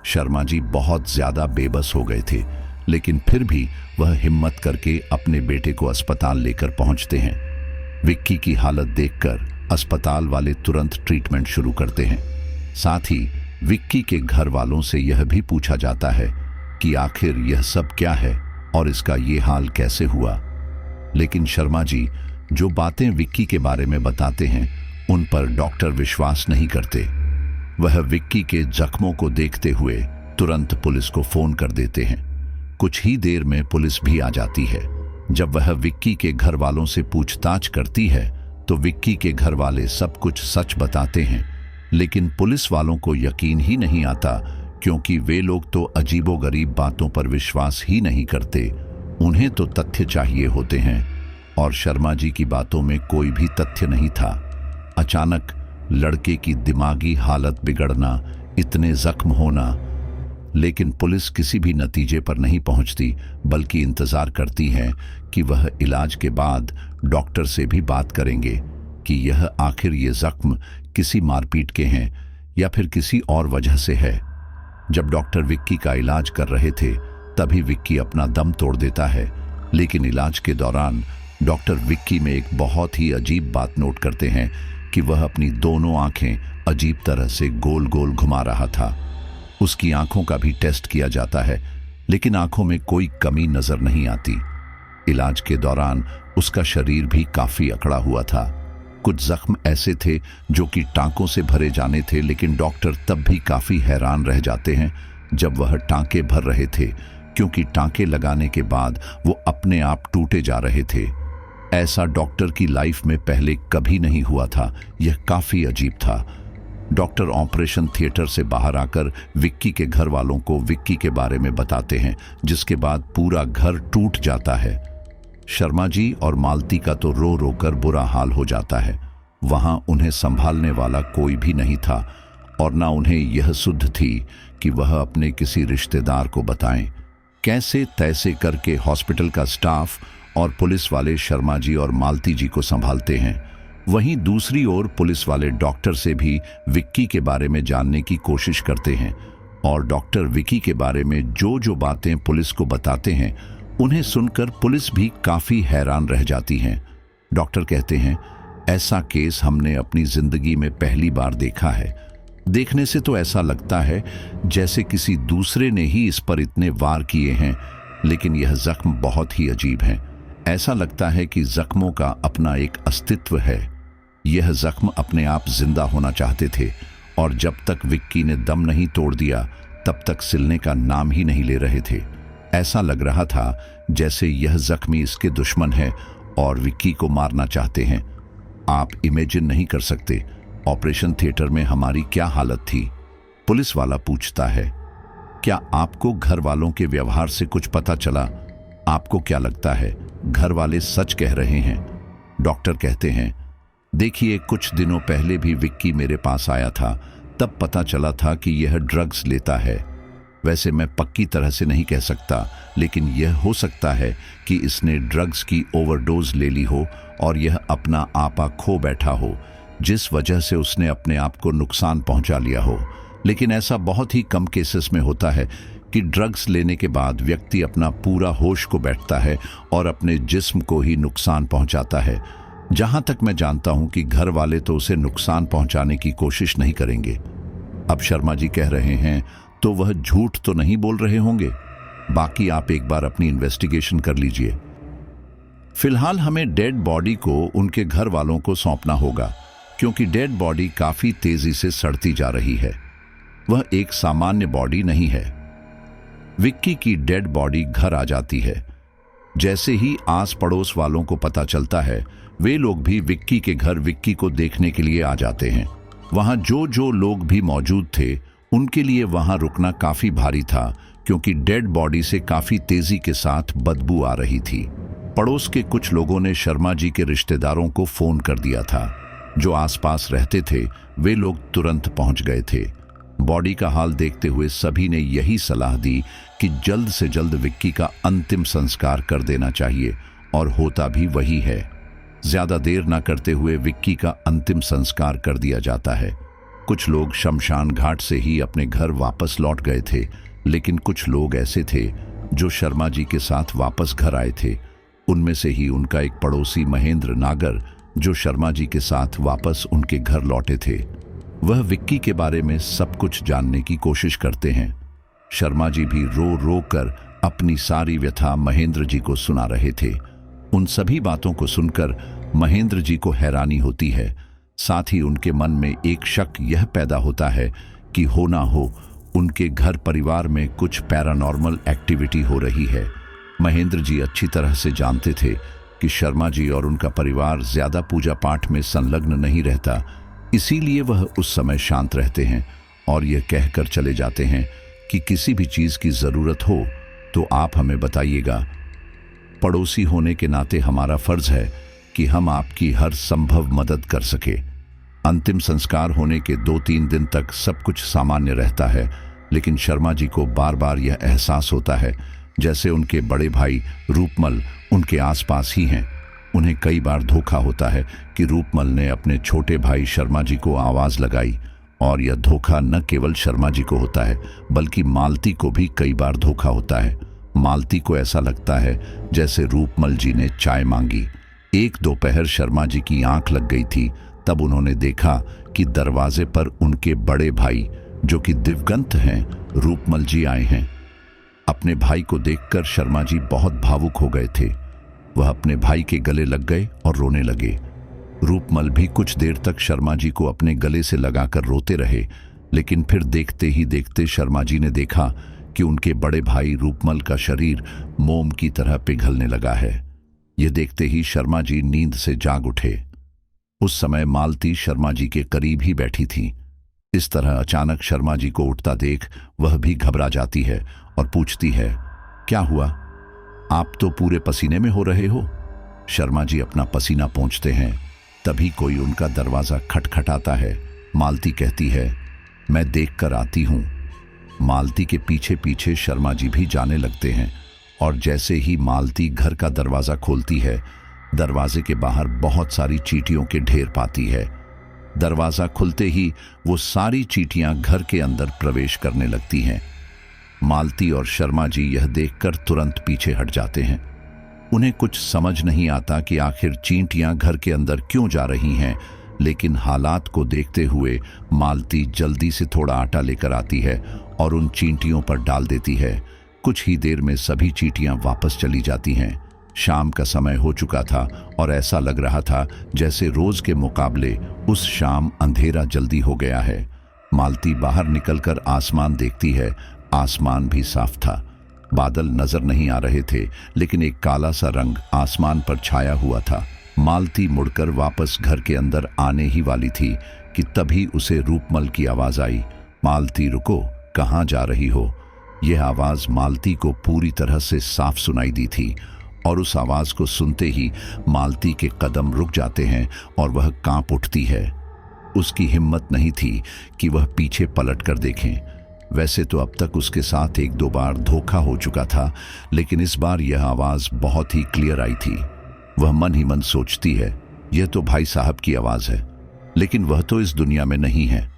शर्मा जी बहुत ज्यादा बेबस हो गए थे, लेकिन फिर भी वह हिम्मत करके अपने बेटे को अस्पताल लेकर पहुंचते हैं। विक्की की हालत देखकर अस्पताल वाले तुरंत ट्रीटमेंट शुरू करते हैं। साथ ही विक्की के घर वालों से यह भी पूछा जाता है कि आखिर यह सब क्या है और इसका ये हाल कैसे हुआ। लेकिन शर्मा जी जो बातें विक्की के बारे में बताते हैं, उन पर डॉक्टर विश्वास नहीं करते। वह विक्की के जख्मों को देखते हुए तुरंत पुलिस को फोन कर देते हैं। कुछ ही देर में पुलिस भी आ जाती है। जब वह विक्की के घर वालों से पूछताछ करती है तो विक्की के घर वाले सब कुछ सच बताते हैं, लेकिन पुलिस वालों को यकीन ही नहीं आता, क्योंकि वे लोग तो अजीबोगरीब बातों पर विश्वास ही नहीं करते। उन्हें तो तथ्य चाहिए होते हैं, और शर्मा जी की बातों में कोई भी तथ्य नहीं था। अचानक लड़के की दिमागी हालत बिगड़ना, इतने जख्म होना, लेकिन पुलिस किसी भी नतीजे पर नहीं पहुंचती, बल्कि इंतजार करती है कि वह इलाज के बाद डॉक्टर से भी बात करेंगे कि यह आखिर ये जख्म किसी मारपीट के हैं या फिर किसी और वजह से है। जब डॉक्टर विक्की का इलाज कर रहे थे, तभी विक्की अपना दम तोड़ देता है। लेकिन इलाज के दौरान डॉक्टर विक्की में एक बहुत ही अजीब बात नोट करते हैं कि वह अपनी दोनों आंखें अजीब तरह से गोल गोल घुमा रहा था। उसकी आंखों का भी टेस्ट किया जाता है, लेकिन आंखों में कोई कमी नजर नहीं आती। इलाज के दौरान उसका शरीर भी काफी अकड़ा हुआ था। कुछ जख्म ऐसे थे जो कि टांकों से भरे जाने थे, लेकिन डॉक्टर तब भी काफी हैरान रह जाते हैं जब वह टांके भर रहे थे, क्योंकि टांके लगाने के बाद वो अपने आप टूटे जा रहे थे। ऐसा डॉक्टर की लाइफ में पहले कभी नहीं हुआ था। यह काफी अजीब था। डॉक्टर ऑपरेशन थिएटर से बाहर आकर विक्की के घर वालों को विक्की के बारे में बताते हैं, जिसके बाद पूरा घर टूट जाता है। शर्मा जी और मालती का तो रो रो कर बुरा हाल हो जाता है। वहां उन्हें संभालने वाला कोई भी नहीं था, और ना उन्हें यह सुध थी कि वह अपने किसी रिश्तेदार को बताएं। कैसे तैसे करके हॉस्पिटल का स्टाफ और पुलिस वाले शर्मा जी और मालती जी को संभालते हैं। वहीं दूसरी ओर पुलिस वाले डॉक्टर से भी विक्की के बारे में जानने की कोशिश करते हैं, और डॉक्टर विक्की के बारे में जो जो बातें पुलिस को बताते हैं, उन्हें सुनकर पुलिस भी काफी हैरान रह जाती है। डॉक्टर कहते हैं, ऐसा केस हमने अपनी जिंदगी में पहली बार देखा है। देखने से तो ऐसा लगता है जैसे किसी दूसरे ने ही इस पर इतने वार किए हैं, लेकिन यह जख्म बहुत ही अजीब है। ऐसा लगता है कि जख्मों का अपना एक अस्तित्व है। यह जख्म अपने आप जिंदा होना चाहते थे और जब तक विक्की ने दम नहीं तोड़ दिया तब तक सिलने का नाम ही नहीं ले रहे थे। ऐसा लग रहा था जैसे यह जख्मी इसके दुश्मन है और विक्की को मारना चाहते हैं। आप इमेजिन नहीं कर सकते ऑपरेशन थिएटर में हमारी क्या हालत थी। पुलिस वाला पूछता है, क्या आपको घर वालों के व्यवहार से कुछ पता चला? आपको क्या लगता है घर वाले सच कह रहे हैं? डॉक्टर कहते हैं, देखिए, कुछ दिनों पहले भी विक्की मेरे पास आया था, तब पता चला था कि यह ड्रग्स लेता है। वैसे मैं पक्की तरह से नहीं कह सकता, लेकिन यह हो सकता है कि इसने ड्रग्स की ओवरडोज ले ली हो और यह अपना आपा खो बैठा हो, जिस वजह से उसने अपने आप को नुकसान पहुंचा लिया हो। लेकिन ऐसा बहुत ही कम केसेस में होता है कि ड्रग्स लेने के बाद व्यक्ति अपना पूरा होश को बैठता है और अपने जिस्म को ही नुकसान पहुंचाता है। जहां तक मैं जानता हूं कि घर वाले तो उसे नुकसान पहुंचाने की कोशिश नहीं करेंगे। अब शर्मा जी कह रहे हैं तो वह झूठ तो नहीं बोल रहे होंगे। बाकी आप एक बार अपनी इन्वेस्टिगेशन कर लीजिए। फिलहाल हमें डेड बॉडी को उनके घर वालों को सौंपना होगा, क्योंकि डेड बॉडी काफी तेजी से सड़ती जा रही है। वह एक सामान्य बॉडी नहीं है। विक्की की डेड बॉडी घर आ जाती है। जैसे ही आस पड़ोस वालों को पता चलता है, वे लोग भी विक्की के घर विक्की को देखने के लिए आ जाते हैं। वहां जो लोग भी मौजूद थे, उनके लिए वहां रुकना काफी भारी था, क्योंकि डेड बॉडी से काफी तेजी के साथ बदबू आ रही थी। पड़ोस के कुछ लोगों ने शर्मा जी के रिश्तेदारों को फोन कर दिया था। जो आसपास रहते थे, वे लोग तुरंत पहुंच गए थे। बॉडी का हाल देखते हुए सभी ने यही सलाह दी कि जल्द से जल्द विक्की का अंतिम संस्कार कर देना चाहिए, और होता भी वही है। ज्यादा देर न करते हुए विक्की का अंतिम संस्कार कर दिया जाता है। कुछ लोग शमशान घाट से ही अपने घर वापस लौट गए थे, लेकिन कुछ लोग ऐसे थे जो शर्मा जी के साथ वापस घर आए थे। उनमें से ही उनका एक पड़ोसी महेंद्र नागर, जो शर्मा जी के साथ वापस उनके घर लौटे थे। वह विक्की के बारे में सब कुछ जानने की कोशिश करते हैं। शर्मा जी भी रो रो कर अपनी सारी व्यथा महेंद्र जी को सुना रहे थे। उन सभी बातों को सुनकर महेंद्र जी को हैरानी होती है। साथ ही उनके मन में एक शक यह पैदा होता है कि हो ना हो उनके घर परिवार में कुछ पैरानॉर्मल एक्टिविटी हो रही है। महेंद्र जी अच्छी तरह से जानते थे कि शर्मा जी और उनका परिवार ज्यादा पूजा पाठ में संलग्न नहीं रहता, इसीलिए वह उस समय शांत रहते हैं और यह कहकर चले जाते हैं कि किसी भी चीज की जरूरत हो तो आप हमें बताइएगा। पड़ोसी होने के नाते हमारा फर्ज है कि हम आपकी हर संभव मदद कर सके। अंतिम संस्कार होने के 2-3 दिन तक सब कुछ सामान्य रहता है, लेकिन शर्मा जी को बार बार यह एहसास होता है जैसे उनके बड़े भाई रूपमल उनके आसपास ही हैं। उन्हें कई बार धोखा होता है कि रूपमल ने अपने छोटे भाई शर्मा जी को आवाज लगाई, और यह धोखा न केवल शर्मा जी को होता है बल्कि मालती को भी कई बार धोखा होता है। मालती को ऐसा लगता है जैसे रूपमल जी ने चाय मांगी। एक दोपहर शर्मा जी की आंख लग गई थी, तब उन्होंने देखा कि दरवाजे पर उनके बड़े भाई, जो कि दिवंगत हैं, रूपमल जी आए हैं। अपने भाई को देखकर शर्मा जी बहुत भावुक हो गए थे। वह अपने भाई के गले लग गए और रोने लगे। रूपमल भी कुछ देर तक शर्मा जी को अपने गले से लगाकर रोते रहे, लेकिन फिर देखते ही देखते शर्मा जी ने देखा कि उनके बड़े भाई रूपमल का शरीर मोम की तरह पिघलने लगा है। यह देखते ही शर्मा जी नींद से जाग उठे। उस समय मालती शर्मा जी के करीब ही बैठी थी। इस तरह अचानक शर्मा जी को उठता देख वह भी घबरा जाती है और पूछती है, क्या हुआ? आप तो पूरे पसीने में हो रहे हो। शर्मा जी अपना पसीना पोंछते हैं, तभी कोई उनका दरवाजा खटखटाता है। मालती कहती है, मैं देख कर आती हूं। मालती के पीछे पीछे शर्मा जी भी जाने लगते हैं, और जैसे ही मालती घर का दरवाजा खोलती है, दरवाजे के बाहर बहुत सारी चींटियों के ढेर पाती है। दरवाजा खुलते ही वो सारी चींटियां घर के अंदर प्रवेश करने लगती हैं। मालती और शर्मा जी यह देखकर तुरंत पीछे हट जाते हैं। उन्हें कुछ समझ नहीं आता कि आखिर चींटियां घर के अंदर क्यों जा रही हैं, लेकिन हालात को देखते हुए मालती जल्दी से थोड़ा आटा लेकर आती है और उन चींटियों पर डाल देती है। कुछ ही देर में सभी चींटियां वापस चली जाती हैं। शाम का समय हो चुका था और ऐसा लग रहा था जैसे रोज के मुकाबले उस शाम अंधेरा जल्दी हो गया है। मालती बाहर निकलकर आसमान देखती है। आसमान भी साफ था, बादल नजर नहीं आ रहे थे, लेकिन एक काला सा रंग आसमान पर छाया हुआ था। मालती मुड़कर वापस घर के अंदर आने ही वाली थी कि तभी उसे रूपमल की आवाज आई। मालती रुको, कहाँ जा रही हो? यह आवाज मालती को पूरी तरह से साफ सुनाई दी थी और उस आवाज को सुनते ही मालती के कदम रुक जाते हैं और वह कांप उठती है। उसकी हिम्मत नहीं थी कि वह पीछे पलट कर देखें। वैसे तो अब तक उसके साथ एक दो बार धोखा हो चुका था, लेकिन इस बार यह आवाज बहुत ही क्लियर आई थी। वह मन ही मन सोचती है, यह तो भाई साहब की आवाज है, लेकिन वह तो इस दुनिया में नहीं है।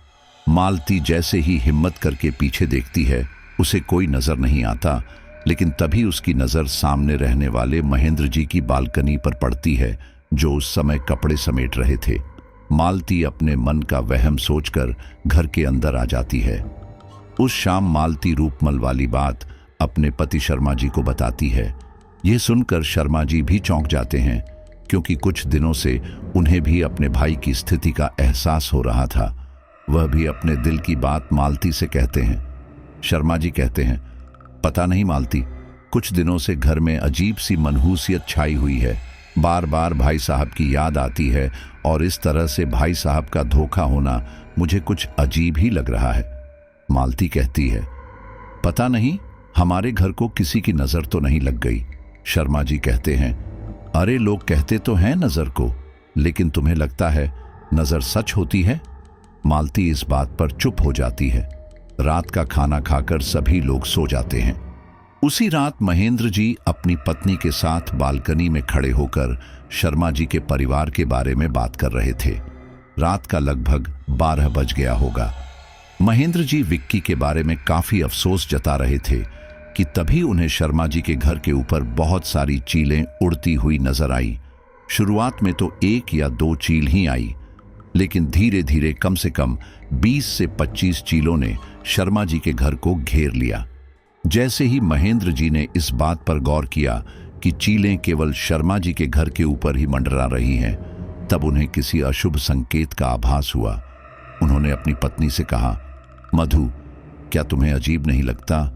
मालती जैसे ही हिम्मत करके पीछे देखती है, उसे कोई नजर नहीं आता, लेकिन तभी उसकी नजर सामने रहने वाले महेंद्र जी की बालकनी पर पड़ती है, जो उस समय कपड़े समेट रहे थे। मालती अपने मन का वहम सोचकर घर के अंदर आ जाती है। उस शाम मालती रूपमल वाली बात अपने पति शर्मा जी को बताती है। यह सुनकर शर्मा जी भी चौंक जाते हैं, क्योंकि कुछ दिनों से उन्हें भी अपने भाई की स्थिति का एहसास हो रहा था। वह भी अपने दिल की बात मालती से कहते हैं। शर्मा जी कहते हैं, पता नहीं मालती, कुछ दिनों से घर में अजीब सी मनहूसियत छाई हुई है। बार बार भाई साहब की याद आती है और इस तरह से भाई साहब का धोखा होना मुझे कुछ अजीब ही लग रहा है। मालती कहती है, पता नहीं, हमारे घर को किसी की नजर तो नहीं लग गई। शर्मा जी कहते हैं, अरे लोग कहते तो हैं नजर को, लेकिन तुम्हें लगता है नजर सच होती है? मालती इस बात पर चुप हो जाती है। रात का खाना खाकर सभी लोग सो जाते हैं। उसी रात महेंद्र जी अपनी पत्नी के साथ बालकनी में खड़े होकर शर्मा जी के परिवार के बारे में बात कर रहे थे। रात का लगभग 12 बज गया होगा। महेंद्र जी विक्की के बारे में काफी अफसोस जता रहे थे कि तभी उन्हें शर्मा जी के घर के ऊपर बहुत सारी चीलें उड़ती हुई नजर आई। शुरुआत में तो 1 या 2 चील ही आई, लेकिन धीरे धीरे कम से कम 20 से 25 चीलों ने शर्मा जी के घर को घेर लिया। जैसे ही महेंद्र जी ने इस बात पर गौर किया कि चीलें केवल शर्मा जी के घर के ऊपर ही मंडरा रही हैं, तब उन्हें किसी अशुभ संकेत का आभास हुआ। उन्होंने अपनी पत्नी से कहा, मधु, क्या तुम्हें अजीब नहीं लगता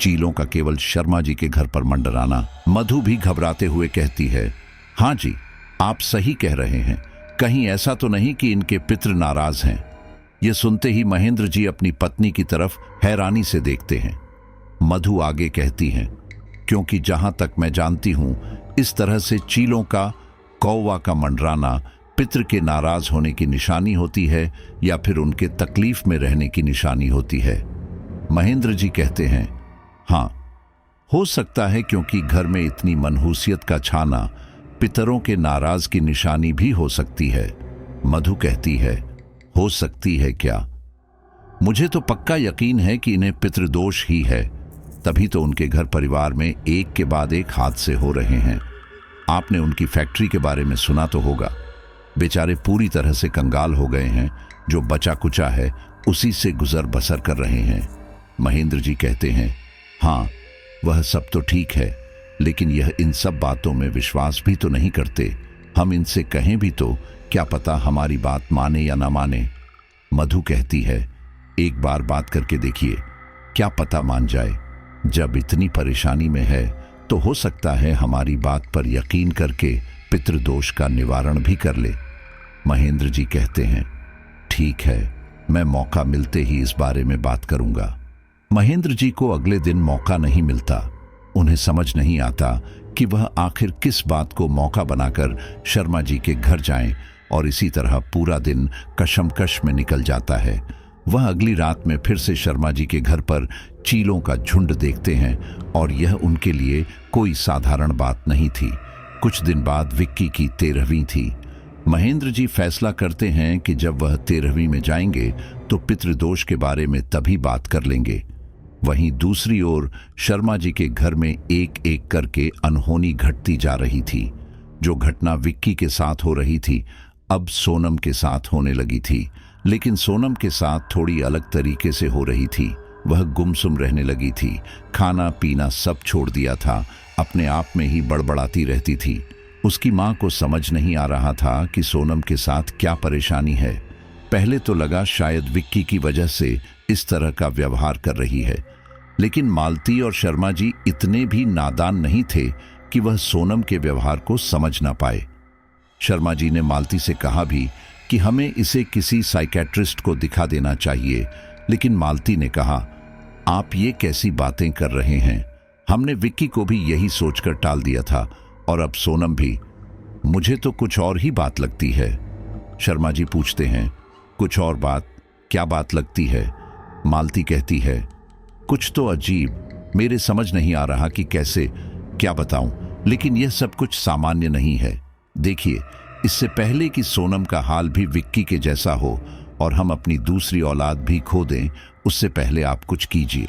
चीलों का केवल शर्मा जी के घर पर मंडराना? मधु भी घबराते हुए कहती है, हाँ जी, आप सही कह रहे हैं, कहीं ऐसा तो नहीं कि इनके पितृ नाराज हैं? यह सुनते ही महेंद्र जी अपनी पत्नी की तरफ हैरानी से देखते हैं। मधु आगे कहती हैं, क्योंकि जहां तक मैं जानती हूं, इस तरह से चीलों का, कौवा का मंडराना पितृ के नाराज होने की निशानी होती है या फिर उनके तकलीफ में रहने की निशानी होती है। महेंद्र जी कहते हैं, हाँ, हो सकता है, क्योंकि घर में इतनी मनहूसियत का छाना पितरों के नाराज की निशानी भी हो सकती है। मधु कहती है, हो सकती है क्या? मुझे तो पक्का यकीन है कि इन्हें पितृदोष ही है, तभी तो उनके घर परिवार में एक के बाद एक हादसे हो रहे हैं। आपने उनकी फैक्ट्री के बारे में सुना तो होगा, बेचारे पूरी तरह से कंगाल हो गए हैं, जो बचा कुचा है उसी से गुजर बसर कर रहे हैं। महेंद्र जी कहते हैं, हाँ, वह सब तो ठीक है, लेकिन यह इन सब बातों में विश्वास भी तो नहीं करते। हम इनसे कहें भी तो क्या पता हमारी बात माने या ना माने। मधु कहती है, एक बार बात करके देखिए, क्या पता मान जाए। जब इतनी परेशानी में है तो हो सकता है हमारी बात पर यकीन करके पितृदोष का निवारण भी कर ले। महेंद्र जी कहते हैं, ठीक है, मैं मौका मिलते ही इस बारे में बात करूंगा। महेंद्र जी को अगले दिन मौका नहीं मिलता। उन्हें समझ नहीं आता कि वह आखिर किस बात को मौका बनाकर शर्मा जी के घर जाएं, और इसी तरह पूरा दिन कशमकश में निकल जाता है। वह अगली रात में फिर से शर्मा जी के घर पर चीलों का झुंड देखते हैं, और यह उनके लिए कोई साधारण बात नहीं थी। कुछ दिन बाद विक्की की 13वीं थी। महेंद्र जी फैसला करते हैं कि जब वह 13वीं में जाएंगे तो पितृदोष के बारे में तभी बात कर लेंगे। वहीं दूसरी ओर शर्मा जी के घर में एक एक करके अनहोनी घटती जा रही थी। जो घटना विक्की के साथ हो रही थी अब सोनम के साथ होने लगी थी, लेकिन सोनम के साथ थोड़ी अलग तरीके से हो रही थी। वह गुमसुम रहने लगी थी, खाना पीना सब छोड़ दिया था, अपने आप में ही बड़बड़ाती रहती थी। उसकी माँ को समझ नहीं आ रहा था कि सोनम के साथ क्या परेशानी है। पहले तो लगा शायद विक्की की वजह से इस तरह का व्यवहार कर रही है, लेकिन मालती और शर्मा जी इतने भी नादान नहीं थे कि वह सोनम के व्यवहार को समझ ना पाए। शर्मा जी ने मालती से कहा भी कि हमें इसे किसी साइकेट्रिस्ट को दिखा देना चाहिए, लेकिन मालती ने कहा, आप ये कैसी बातें कर रहे हैं? हमने विक्की को भी यही सोचकर टाल दिया था और अब सोनम भी। मुझे तो कुछ और ही बात लगती है। शर्मा जी पूछते हैं, कुछ और बात? क्या बात लगती है? मालती कहती है, कुछ तो अजीब, मेरे समझ नहीं आ रहा कि कैसे, क्या बताऊं, लेकिन यह सब कुछ सामान्य नहीं है। देखिए, इससे पहले कि सोनम का हाल भी विक्की के जैसा हो और हम अपनी दूसरी औलाद भी खो दें, उससे पहले आप कुछ कीजिए।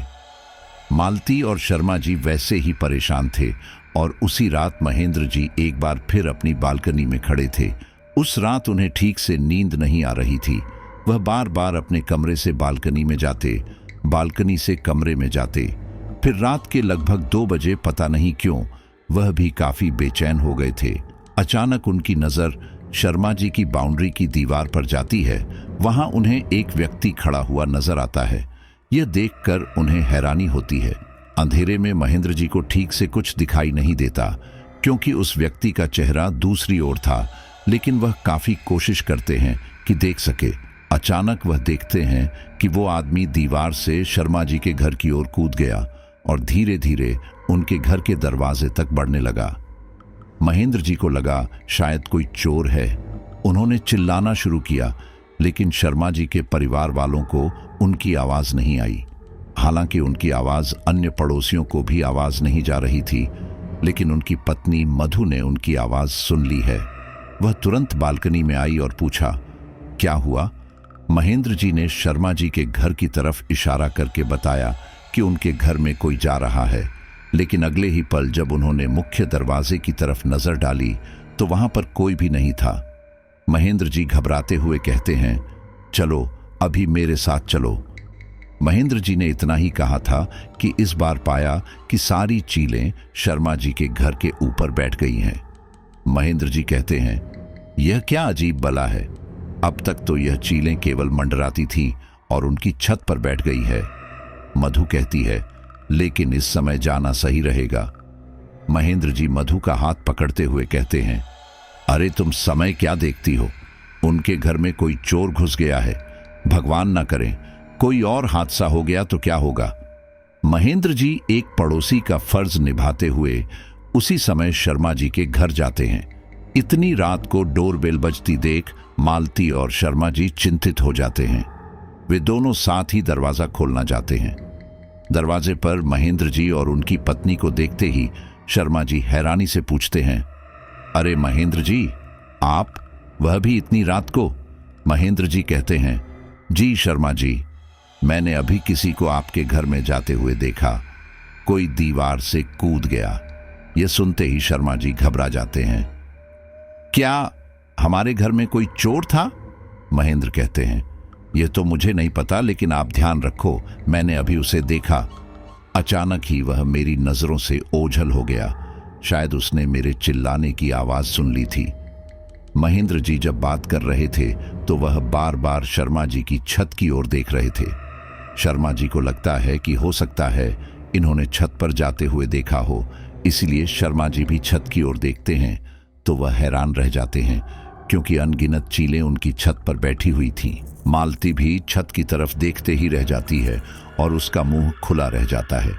मालती और शर्मा जी वैसे ही परेशान थे और उसी रात महेंद्र जी एक बार फिर अपनी बालकनी में खड़े थे। उस रात उन्हें ठीक से नींद नहीं आ रही थी। वह बार बार अपने कमरे से बालकनी में जाते, बालकनी से कमरे में जाते। फिर रात के लगभग 2 बजे पता नहीं क्यों वह भी काफी बेचैन हो गए थे। अचानक उनकी नजर शर्मा जी की बाउंड्री की दीवार पर जाती है। वहां उन्हें एक व्यक्ति खड़ा हुआ नजर आता है। यह देखकर उन्हें हैरानी होती है। अंधेरे में महेंद्र जी को ठीक से कुछ दिखाई नहीं देता, क्योंकि उस व्यक्ति का चेहरा दूसरी ओर था, लेकिन वह काफी कोशिश करते हैं कि देख सके। अचानक वह देखते हैं कि वो आदमी दीवार से शर्मा जी के घर की ओर कूद गया और धीरे धीरे उनके घर के दरवाजे तक बढ़ने लगा। महेंद्र जी को लगा शायद कोई चोर है। उन्होंने चिल्लाना शुरू किया, लेकिन शर्मा जी के परिवार वालों को उनकी आवाज नहीं आई। हालांकि उनकी आवाज अन्य पड़ोसियों को भी आवाज नहीं जा रही थी, लेकिन उनकी पत्नी मधु ने उनकी आवाज सुन ली है। वह तुरंत बालकनी में आई और पूछा, क्या हुआ? महेंद्र जी ने शर्मा जी के घर की तरफ इशारा करके बताया कि उनके घर में कोई जा रहा है, लेकिन अगले ही पल जब उन्होंने मुख्य दरवाजे की तरफ नजर डाली तो वहां पर कोई भी नहीं था। महेंद्र जी घबराते हुए कहते हैं, चलो अभी मेरे साथ चलो। महेंद्र जी ने इतना ही कहा था कि इस बार पाया कि सारी चीलें शर्मा जी के घर के ऊपर बैठ गई हैं। महेंद्र जी कहते हैं, यह क्या अजीब बला है? अब तक तो यह चीलें केवल मंडराती थी और उनकी छत पर बैठ गई है। मधु कहती है, लेकिन इस समय जाना सही रहेगा। महेंद्र जी मधु का हाथ पकड़ते हुए कहते हैं, अरे तुम समय क्या देखती हो? उनके घर में कोई चोर घुस गया है। भगवान ना करे कोई और हादसा हो गया तो क्या होगा? महेंद्र जी एक पड़ोसी का फर्ज निभाते हुए उसी समय शर्मा जी के घर जाते हैं। इतनी रात को डोरबेल बजती देख मालती और शर्मा जी चिंतित हो जाते हैं। वे दोनों साथ ही दरवाजा खोलना चाहते हैं। दरवाजे पर महेंद्र जी और उनकी पत्नी को देखते ही शर्मा जी हैरानी से पूछते हैं, अरे महेंद्र जी, आप, वह भी इतनी रात को? महेंद्र जी कहते हैं, जी शर्मा जी, मैंने अभी किसी को आपके घर में जाते हुए देखा। कोई दीवार से कूद गया। यह सुनते ही शर्मा जी घबरा जाते हैं। क्या हमारे घर में कोई चोर था? महेंद्र कहते हैं, यह तो मुझे नहीं पता, लेकिन आप ध्यान रखो, मैंने अभी उसे देखा। अचानक ही वह मेरी नजरों से ओझल हो गया। शायद उसने मेरे चिल्लाने की आवाज सुन ली थी। महेंद्र जी जब बात कर रहे थे तो वह बार बार शर्मा जी की छत की ओर देख रहे थे। शर्मा जी को लगता है कि हो सकता है इन्होंने छत पर जाते हुए देखा हो, इसलिए शर्मा जी भी छत की ओर देखते हैं तो वह हैरान रह जाते हैं, क्योंकि अनगिनत चीलें उनकी छत पर बैठी हुई थीं। मालती भी छत की तरफ देखते ही रह जाती है और उसका मुंह खुला रह जाता है।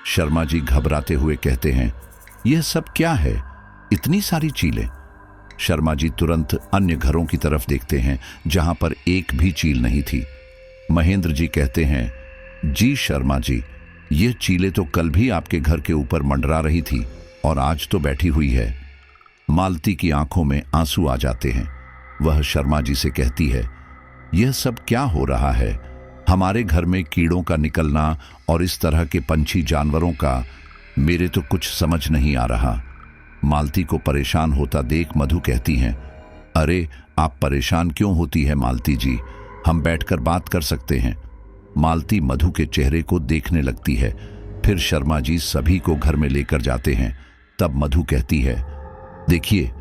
शर्मा जी घबराते हुए कहते हैं, यह सब क्या है? इतनी सारी चीलें। शर्मा जी तुरंत अन्य घरों की तरफ देखते हैं जहां पर एक भी चील नहीं थी। महेंद्र जी कहते हैं, जी शर्मा जी, यह चीलें तो कल भी आपके घर के ऊपर मंडरा रही थी और आज तो बैठी हुई है। मालती की आंखों में आंसू आ जाते हैं। वह शर्मा जी से कहती है, यह सब क्या हो रहा है? हमारे घर में कीड़ों का निकलना और इस तरह के पंछी जानवरों का मेरे तो कुछ समझ नहीं आ रहा। मालती को परेशान होता देख मधु कहती हैं, अरे आप परेशान क्यों होती है मालती जी, हम बैठकर बात कर सकते हैं। मालती मधु के चेहरे को देखने लगती है। फिर शर्मा जी सभी को घर में लेकर जाते हैं। तब मधु कहती है, देखिए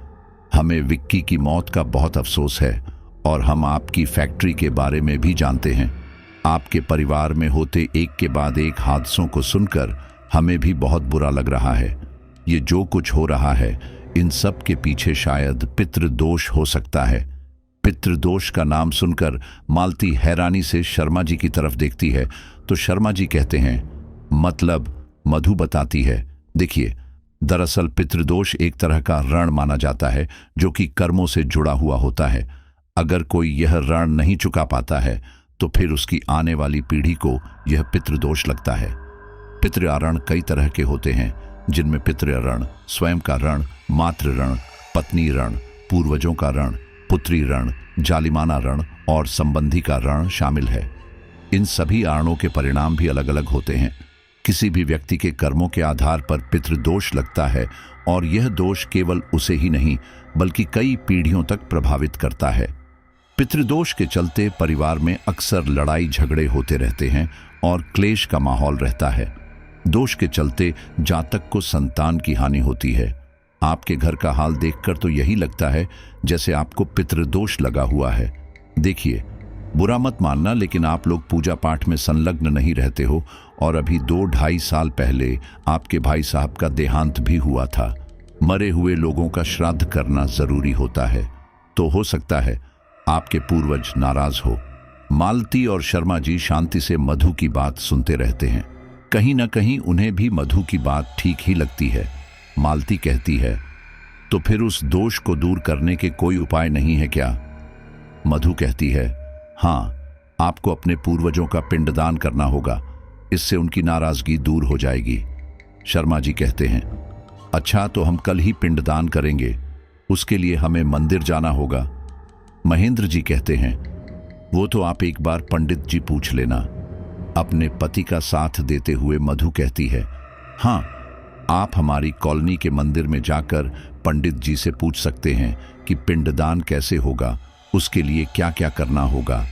हमें विक्की की मौत का बहुत अफसोस है और हम आपकी फैक्ट्री के बारे में भी जानते हैं। आपके परिवार में होते एक के बाद एक हादसों को सुनकर हमें भी बहुत बुरा लग रहा है। ये जो कुछ हो रहा है इन सब के पीछे शायद पितृदोष हो सकता है। पितृदोष का नाम सुनकर मालती हैरानी से शर्मा जी की तरफ देखती है तो शर्मा जी कहते हैं, मतलब? मधु बताती है, देखिए दरअसल पितृदोष एक तरह का ऋण माना जाता है जो कि कर्मों से जुड़ा हुआ होता है। अगर कोई यह ऋण नहीं चुका पाता है तो फिर उसकी आने वाली पीढ़ी को यह पितृदोष लगता है। पितृऋण कई तरह के होते हैं, जिनमें पितृऋण, स्वयं का ऋण, मातृ ऋण, पत्नी ऋण, पूर्वजों का ऋण, पुत्री ऋण, जालिमाना ऋण और संबंधी का ऋण शामिल है। इन सभी ऋणों के परिणाम भी अलग अलग होते हैं। किसी भी व्यक्ति के कर्मों के आधार पर पितृदोष लगता है और यह दोष केवल उसे ही नहीं बल्कि कई पीढ़ियों तक प्रभावित करता है। पितृदोष के चलते परिवार में अक्सर लड़ाई झगड़े होते रहते हैं और क्लेश का माहौल रहता है। दोष के चलते जातक को संतान की हानि होती है। आपके घर का हाल देखकर तो यही लगता है जैसे आपको पितृदोष लगा हुआ है। देखिए, बुरा मत मानना, लेकिन आप लोग पूजा पाठ में संलग्न नहीं रहते हो और अभी 2-2.5 साल पहले आपके भाई साहब का देहांत भी हुआ था। मरे हुए लोगों का श्राद्ध करना जरूरी होता है, तो हो सकता है आपके पूर्वज नाराज हो। मालती और शर्मा जी शांति से मधु की बात सुनते रहते हैं। कहीं ना कहीं उन्हें भी मधु की बात ठीक ही लगती है। मालती कहती है, तो फिर उस दोष को दूर करने के कोई उपाय नहीं है क्या? मधु कहती है, हाँ, आपको अपने पूर्वजों का पिंडदान करना होगा, इससे उनकी नाराजगी दूर हो जाएगी। शर्मा जी कहते हैं, अच्छा तो हम कल ही पिंडदान करेंगे, उसके लिए हमें मंदिर जाना होगा। महेंद्र जी कहते हैं, वो तो आप एक बार पंडित जी पूछ लेना। अपने पति का साथ देते हुए मधु कहती है, हाँ, आप हमारी कॉलोनी के मंदिर में जाकर पंडित जी से पूछ सकते हैं कि पिंडदान कैसे होगा, उसके लिए क्या क्या करना होगा।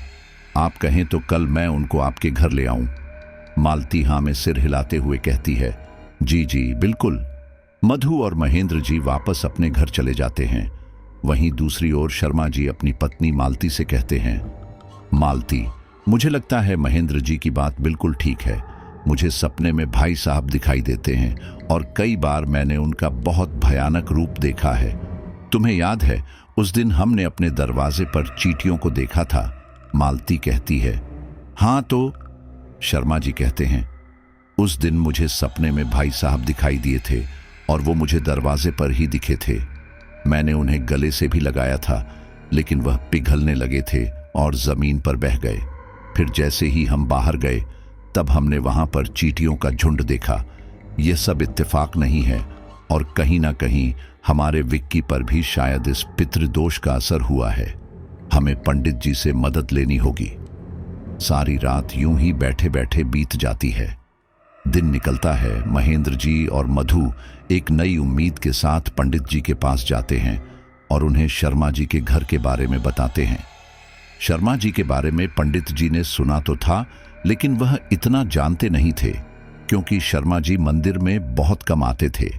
आप कहें तो कल मैं उनको आपके घर ले आऊं। मालती हाँ में सिर हिलाते हुए कहती है, जी जी बिल्कुल। मधु और महेंद्र जी वापस अपने घर चले जाते हैं। वहीं दूसरी ओर शर्मा जी अपनी पत्नी मालती से कहते हैं, मालती, मुझे लगता है महेंद्र जी की बात बिल्कुल ठीक है। मुझे सपने में भाई साहब दिखाई देते हैं और कई बार मैंने उनका बहुत भयानक रूप देखा है। तुम्हें याद है उस दिन हमने अपने दरवाजे पर चींटियों को देखा था? मालती कहती है, हाँ। तो शर्मा जी कहते हैं, उस दिन मुझे सपने में भाई साहब दिखाई दिए थे और वो मुझे दरवाजे पर ही दिखे थे। मैंने उन्हें गले से भी लगाया था, लेकिन वह पिघलने लगे थे और जमीन पर बह गए। फिर जैसे ही हम बाहर गए तब हमने वहां पर चींटियों का झुंड देखा। यह सब इत्तेफाक नहीं है और कहीं ना कहीं हमारे विक्की पर भी शायद इस पितृदोष का असर हुआ है। हमें पंडित जी से मदद लेनी होगी। सारी रात यूं ही बैठे बैठे बीत जाती है। दिन निकलता है। महेंद्र जी और मधु एक नई उम्मीद के साथ पंडित जी के पास जाते हैं और उन्हें शर्मा जी के घर के बारे में बताते हैं। शर्मा जी के बारे में पंडित जी ने सुना तो था, लेकिन वह इतना जानते नहीं थे क्योंकि शर्मा जी मंदिर में बहुत कम आते थे।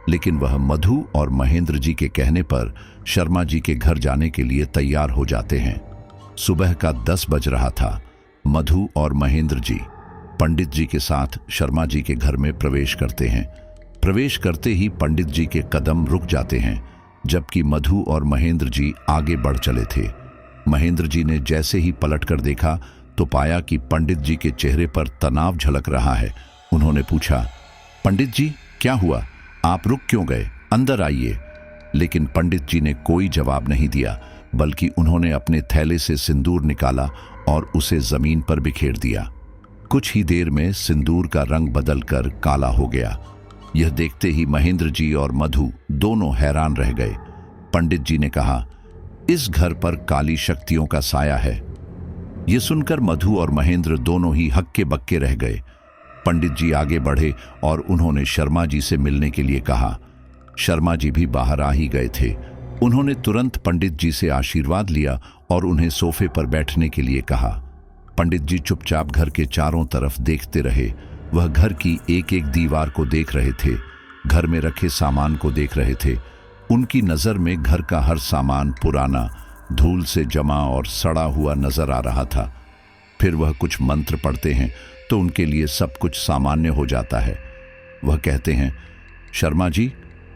लेकिन वह मधु और महेंद्र जी के कहने पर शर्मा जी के घर जाने के लिए तैयार हो जाते हैं। सुबह का 10 बज रहा था। मधु और महेंद्र जी पंडित जी के साथ शर्मा जी के घर में प्रवेश करते हैं। प्रवेश करते ही पंडित जी के कदम रुक जाते हैं, जबकि मधु और महेंद्र जी आगे बढ़ चले थे। महेंद्र जी ने जैसे ही पलटकर देखा तो पाया कि पंडित जी के चेहरे पर तनाव झलक रहा है। उन्होंने पूछा, पंडित जी क्या हुआ, आप रुक क्यों गए, अंदर आइए। लेकिन पंडित जी ने कोई जवाब नहीं दिया, बल्कि उन्होंने अपने थैले से सिंदूर निकाला और उसे जमीन पर बिखेर दिया। कुछ ही देर में सिंदूर का रंग बदलकर काला हो गया। यह देखते ही महेंद्र जी और मधु दोनों हैरान रह गए। पंडित जी ने कहा, इस घर पर काली शक्तियों का साया है। ये सुनकर मधु और महेंद्र दोनों ही हक्के बक्के रह गए। पंडित जी आगे बढ़े और उन्होंने शर्मा जी से मिलने के लिए कहा। शर्मा जी भी बाहर आ ही गए थे। उन्होंने तुरंत पंडित जी से आशीर्वाद लिया और उन्हें सोफे पर बैठने के लिए कहा। पंडित जी चुपचाप घर के चारों तरफ देखते रहे। वह घर की एक एक दीवार को देख रहे थे, घर में रखे सामान को देख रहे थे। उनकी नज़र में घर का हर सामान पुराना, धूल से जमा और सड़ा हुआ नजर आ रहा था। फिर वह कुछ मंत्र पढ़ते हैं तो उनके लिए सब कुछ सामान्य हो जाता है। वह कहते हैं, शर्मा जी,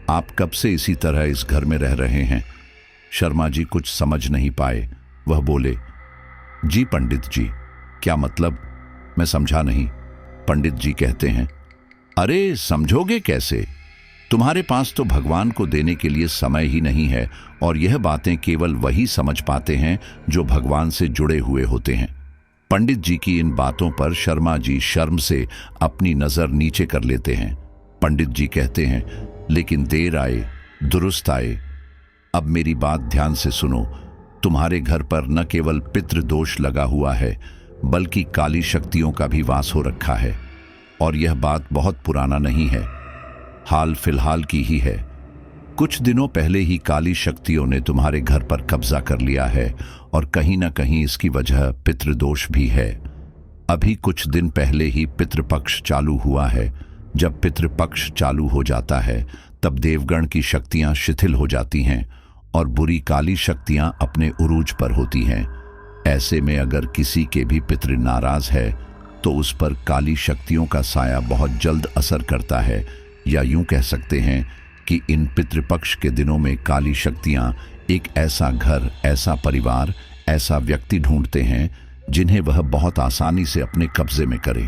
आप कब से इसी तरह इस घर में रह रहे हैं? शर्मा जी कुछ समझ नहीं पाए। वह बोले, जी पंडित जी, क्या मतलब? मैं समझा नहीं। पंडित जी कहते हैं, अरे समझोगे कैसे? तुम्हारे पास तो भगवान को देने के लिए समय ही नहीं है और यह बातें केवल वही समझ पाते हैं जो भगवान से जुड़े हुए होते हैं। पंडित जी की इन बातों पर शर्मा जी शर्म से अपनी नजर नीचे कर लेते हैं। पंडित जी कहते हैं, लेकिन देर आए दुरुस्त आए। अब मेरी बात ध्यान से सुनो। तुम्हारे घर पर न केवल पितृदोष लगा हुआ है बल्कि काली शक्तियों का भी वास हो रखा है। और यह बात बहुत पुराना नहीं है, हाल फिलहाल की ही है। कुछ दिनों पहले ही काली शक्तियों ने तुम्हारे घर पर कब्जा कर लिया है और कहीं ना कहीं इसकी वजह पितृदोष भी है। अभी कुछ दिन पहले ही पितृपक्ष चालू हुआ है। जब पितृपक्ष चालू हो जाता है तब देवगण की शक्तियां शिथिल हो जाती हैं और बुरी काली शक्तियां अपने उरूज पर होती हैं। ऐसे में अगर किसी के भी पितृ नाराज है तो उस पर काली शक्तियों का साया बहुत जल्द असर करता है, या यूं कह सकते हैं कि इन पितृपक्ष के दिनों में काली शक्तियां एक ऐसा घर, ऐसा परिवार, ऐसा व्यक्ति ढूंढते हैं जिन्हें वह बहुत आसानी से अपने कब्जे में करे।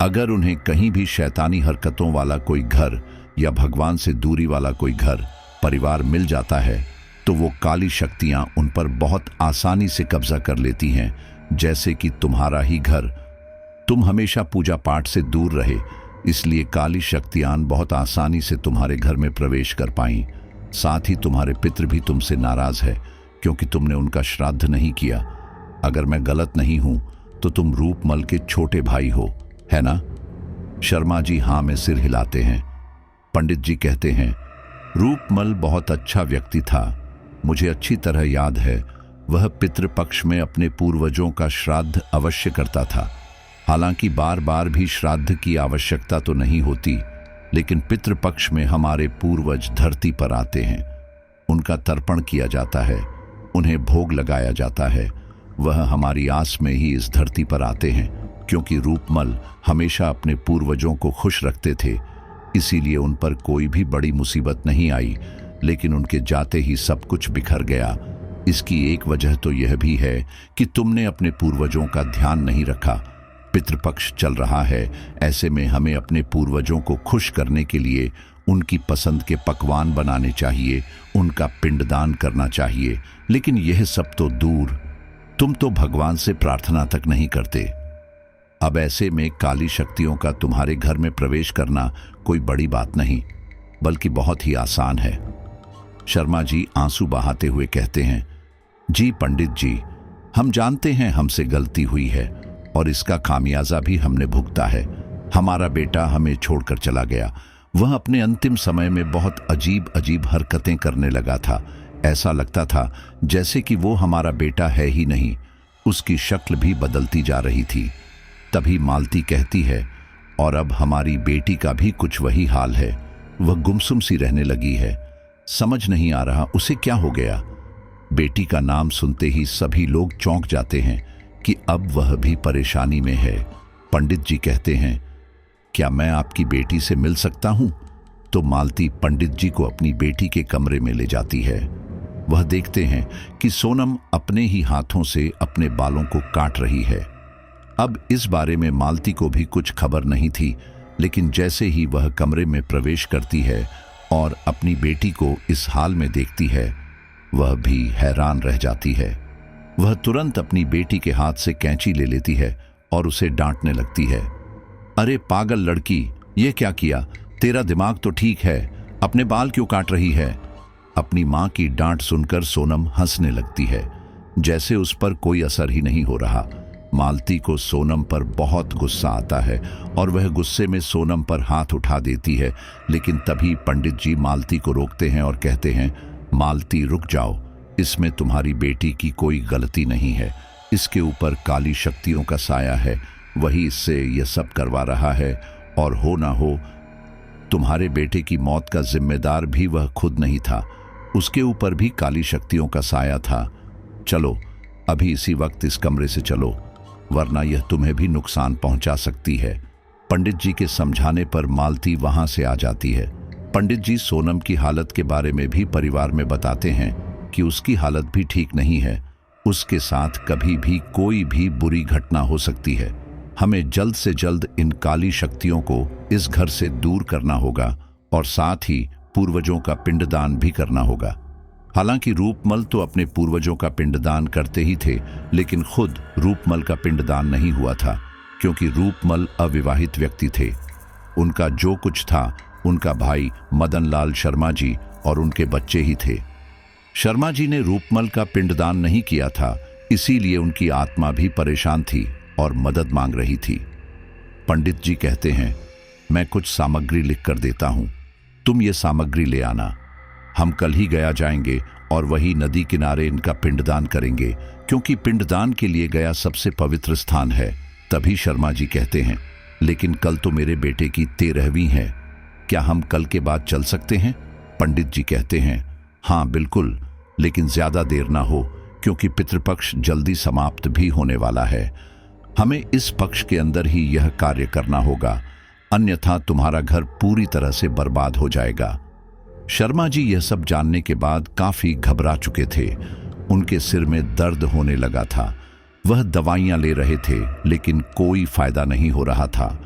अगर उन्हें कहीं भी शैतानी हरकतों वाला कोई घर या भगवान से दूरी वाला कोई घर, परिवार मिल जाता है तो वो काली शक्तियां उन पर बहुत आसानी से कब्जा कर लेती हैं। जैसे कि तुम्हारा ही घर, तुम हमेशा पूजा पाठ से दूर रहे, इसलिए काली शक्तियां बहुत आसानी से तुम्हारे घर में प्रवेश कर पाईं। साथ ही तुम्हारे पितृ भी तुमसे नाराज है क्योंकि तुमने उनका श्राद्ध नहीं किया। अगर मैं गलत नहीं हूं तो तुम रूपमल के छोटे भाई हो, है ना? शर्मा जी हाँ में सिर हिलाते हैं। पंडित जी कहते हैं, रूपमल बहुत अच्छा व्यक्ति था। मुझे अच्छी तरह याद है, वह पितृपक्ष में अपने पूर्वजों का श्राद्ध अवश्य करता था। हालांकि बार बार भी श्राद्ध की आवश्यकता तो नहीं होती, लेकिन पितृपक्ष में हमारे पूर्वज धरती पर आते हैं, उनका तर्पण किया जाता है, उन्हें भोग लगाया जाता है। वह हमारी आस में ही इस धरती पर आते हैं क्योंकि रूपमल हमेशा अपने पूर्वजों को खुश रखते थे, इसीलिए उन पर कोई भी बड़ी मुसीबत नहीं आई। लेकिन उनके जाते ही सब कुछ बिखर गया। इसकी एक वजह तो यह भी है कि तुमने अपने पूर्वजों का ध्यान नहीं रखा। पितृपक्ष चल रहा है, ऐसे में हमें अपने पूर्वजों को खुश करने के लिए उनकी पसंद के पकवान बनाने चाहिए, उनका पिंडदान करना चाहिए। लेकिन यह सब तो दूर, तुम तो भगवान से प्रार्थना तक नहीं करते। अब ऐसे में काली शक्तियों का तुम्हारे घर में प्रवेश करना कोई बड़ी बात नहीं, बल्कि बहुत ही आसान है। शर्मा जी आंसू बहाते हुए कहते हैं, जी पंडित जी, हम जानते हैं हमसे गलती हुई है और इसका खामियाजा भी हमने भुगता है। हमारा बेटा हमें छोड़कर चला गया। वह अपने अंतिम समय में बहुत अजीब अजीब हरकतें करने लगा था। ऐसा लगता था जैसे कि वो हमारा बेटा है ही नहीं। उसकी शक्ल भी बदलती जा रही थी। तभी मालती कहती है, और अब हमारी बेटी का भी कुछ वही हाल है। वह गुमसुम सी रहने लगी है। समझ नहीं आ रहा उसे क्या हो गया। बेटी का नाम सुनते ही सभी लोग चौंक जाते हैं कि अब वह भी परेशानी में है। पंडित जी कहते हैं, क्या मैं आपकी बेटी से मिल सकता हूं? तो मालती पंडित जी को अपनी बेटी के कमरे में ले जाती है। वह देखते हैं कि सोनम अपने ही हाथों से अपने बालों को काट रही है। अब इस बारे में मालती को भी कुछ खबर नहीं थी, लेकिन जैसे ही वह कमरे में प्रवेश करती है और अपनी बेटी को इस हाल में देखती है, वह भी हैरान रह जाती है। वह तुरंत अपनी बेटी के हाथ से कैंची ले लेती है और उसे डांटने लगती है। अरे पागल लड़की, ये क्या किया? तेरा दिमाग तो ठीक है, अपने बाल क्यों काट रही है? अपनी मां की डांट सुनकर सोनम हंसने लगती है, जैसे उस पर कोई असर ही नहीं हो रहा। मालती को सोनम पर बहुत गुस्सा आता है और वह गुस्से में सोनम पर हाथ उठा देती है, लेकिन तभी पंडित जी मालती को रोकते हैं और कहते हैं, मालती रुक जाओ, इसमें तुम्हारी बेटी की कोई गलती नहीं है। इसके ऊपर काली शक्तियों का साया है, वही इससे यह सब करवा रहा है, और हो ना हो तुम्हारे बेटे की मौत का जिम्मेदार भी वह खुद नहीं था, उसके ऊपर भी काली शक्तियों का साया था। चलो अभी इसी वक्त इस कमरे से चलो, वरना यह तुम्हें भी नुकसान पहुंचा सकती है। पंडित जी के समझाने पर मालती वहां से आ जाती है। पंडित जी सोनम की हालत के बारे में भी परिवार में बताते हैं कि उसकी हालत भी ठीक नहीं है, उसके साथ कभी भी कोई भी बुरी घटना हो सकती है। हमें जल्द से जल्द इन काली शक्तियों को इस घर से दूर करना होगा और साथ ही पूर्वजों का पिंडदान भी करना होगा। हालांकि रूपमल तो अपने पूर्वजों का पिंडदान करते ही थे, लेकिन खुद रूपमल का पिंडदान नहीं हुआ था, क्योंकि रूपमल अविवाहित व्यक्ति थे। उनका जो कुछ था उनका भाई मदन लाल शर्मा जी और उनके बच्चे ही थे। शर्मा जी ने रूपमल का पिंडदान नहीं किया था, इसीलिए उनकी आत्मा भी परेशान थी और मदद मांग रही थी। पंडित जी कहते हैं, मैं कुछ सामग्री लिख कर देता हूं, तुम ये सामग्री ले आना। हम कल ही गया जाएंगे और वही नदी किनारे इनका पिंडदान करेंगे, क्योंकि पिंडदान के लिए गया सबसे पवित्र स्थान है। तभी शर्मा जी कहते हैं, लेकिन कल तो मेरे बेटे की 13वीं है, क्या हम कल के बाद चल सकते हैं? पंडित जी कहते हैं, हाँ बिल्कुल, लेकिन ज्यादा देर ना हो, क्योंकि पितृपक्ष जल्दी समाप्त भी होने वाला है। हमें इस पक्ष के अंदर ही यह कार्य करना होगा, अन्यथा तुम्हारा घर पूरी तरह से बर्बाद हो जाएगा। शर्मा जी यह सब जानने के बाद काफी घबरा चुके थे। उनके सिर में दर्द होने लगा था। वह दवाइयां ले रहे थे, लेकिन कोई फायदा नहीं हो रहा था।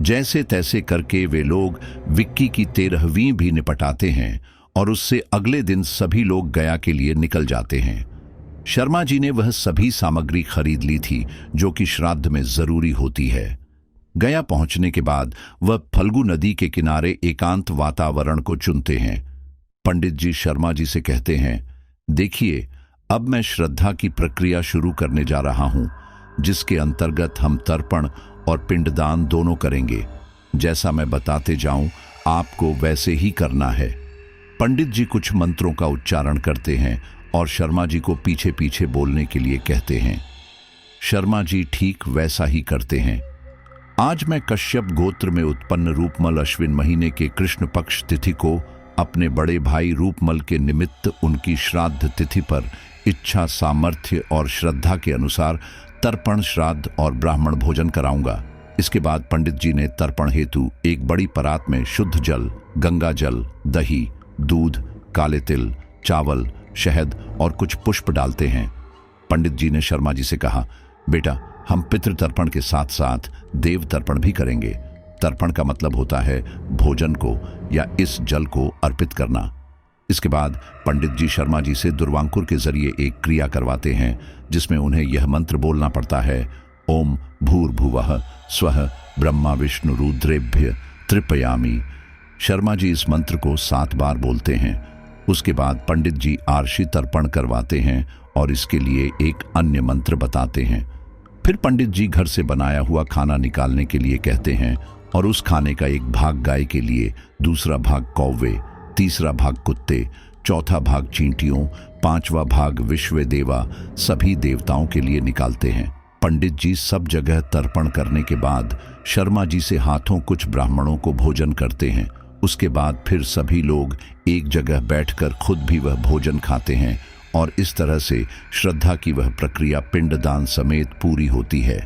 जैसे तैसे करके वे लोग विक्की की 13वीं भी निपटाते हैं और उससे अगले दिन सभी लोग गया के लिए निकल जाते हैं। शर्मा जी ने वह सभी सामग्री खरीद ली थी जो कि श्राद्ध में जरूरी होती है। गया पहुंचने के बाद वह फल्गु नदी के किनारे एकांत वातावरण को चुनते हैं। पंडित जी शर्मा जी से कहते हैं, देखिए, अब मैं श्रद्धा की प्रक्रिया शुरू करने जा रहा हूं, जिसके अंतर्गत हम तर्पण और पिंडदान दोनों करेंगे। जैसा मैं बताते जाऊं, आपको वैसे ही करना है। पंडित जी कुछ मंत्रों का उच्चारण करते हैं और शर्मा जी को पीछे पीछे बोलने के लिए कहते हैं। शर्मा जी ठीक वैसा ही करते हैं। आज मैं कश्यप गोत्र में उत्पन्न रूपमल अश्विन महीने के कृष्ण पक्ष तिथि को अपने बड़े भाई रूपमल के निमित्त उनकी श्राद्ध तिथि पर इच्छा, सामर्थ्य और श्रद्धा के अनुसार तर्पण, श्राद्ध और ब्राह्मण भोजन कराऊंगा। इसके बाद पंडित जी ने तर्पण हेतु एक बड़ी परात में शुद्ध जल, गंगा जल, दही, दूध, काले तिल, चावल, शहद और कुछ पुष्प डालते हैं। पंडित जी ने शर्मा जी से कहा, बेटा, हम पितृ तर्पण के साथ साथ देव तर्पण भी करेंगे। तर्पण का मतलब होता है भोजन को या इस जल को अर्पित करना। इसके बाद पंडित जी शर्मा जी से दुर्वांकुर के जरिए एक क्रिया करवाते हैं, जिसमें उन्हें यह मंत्र बोलना पड़ता है, ओम भूर्भुवः स्वः ब्रह्मा विष्णु रुद्रेभ्य तृपयामि। शर्मा जी इस मंत्र को 7 बार बोलते हैं। उसके बाद पंडित जी आरशी तर्पण करवाते हैं और इसके लिए एक अन्य मंत्र बताते हैं। फिर पंडित जी घर से बनाया हुआ खाना निकालने के लिए कहते हैं और उस खाने का एक भाग गाय के लिए, दूसरा भाग कौवे, तीसरा भाग कुत्ते, चौथा भाग चींटियों, 5वां भाग विश्व देवा सभी देवताओं के लिए निकालते हैं। पंडित जी सब जगह तर्पण करने के बाद शर्मा जी से हाथों कुछ ब्राह्मणों को भोजन करते हैं। उसके बाद फिर सभी लोग एक जगह बैठकर खुद भी वह भोजन खाते हैं और इस तरह से श्रद्धा की वह प्रक्रिया पिंडदान समेत पूरी होती है।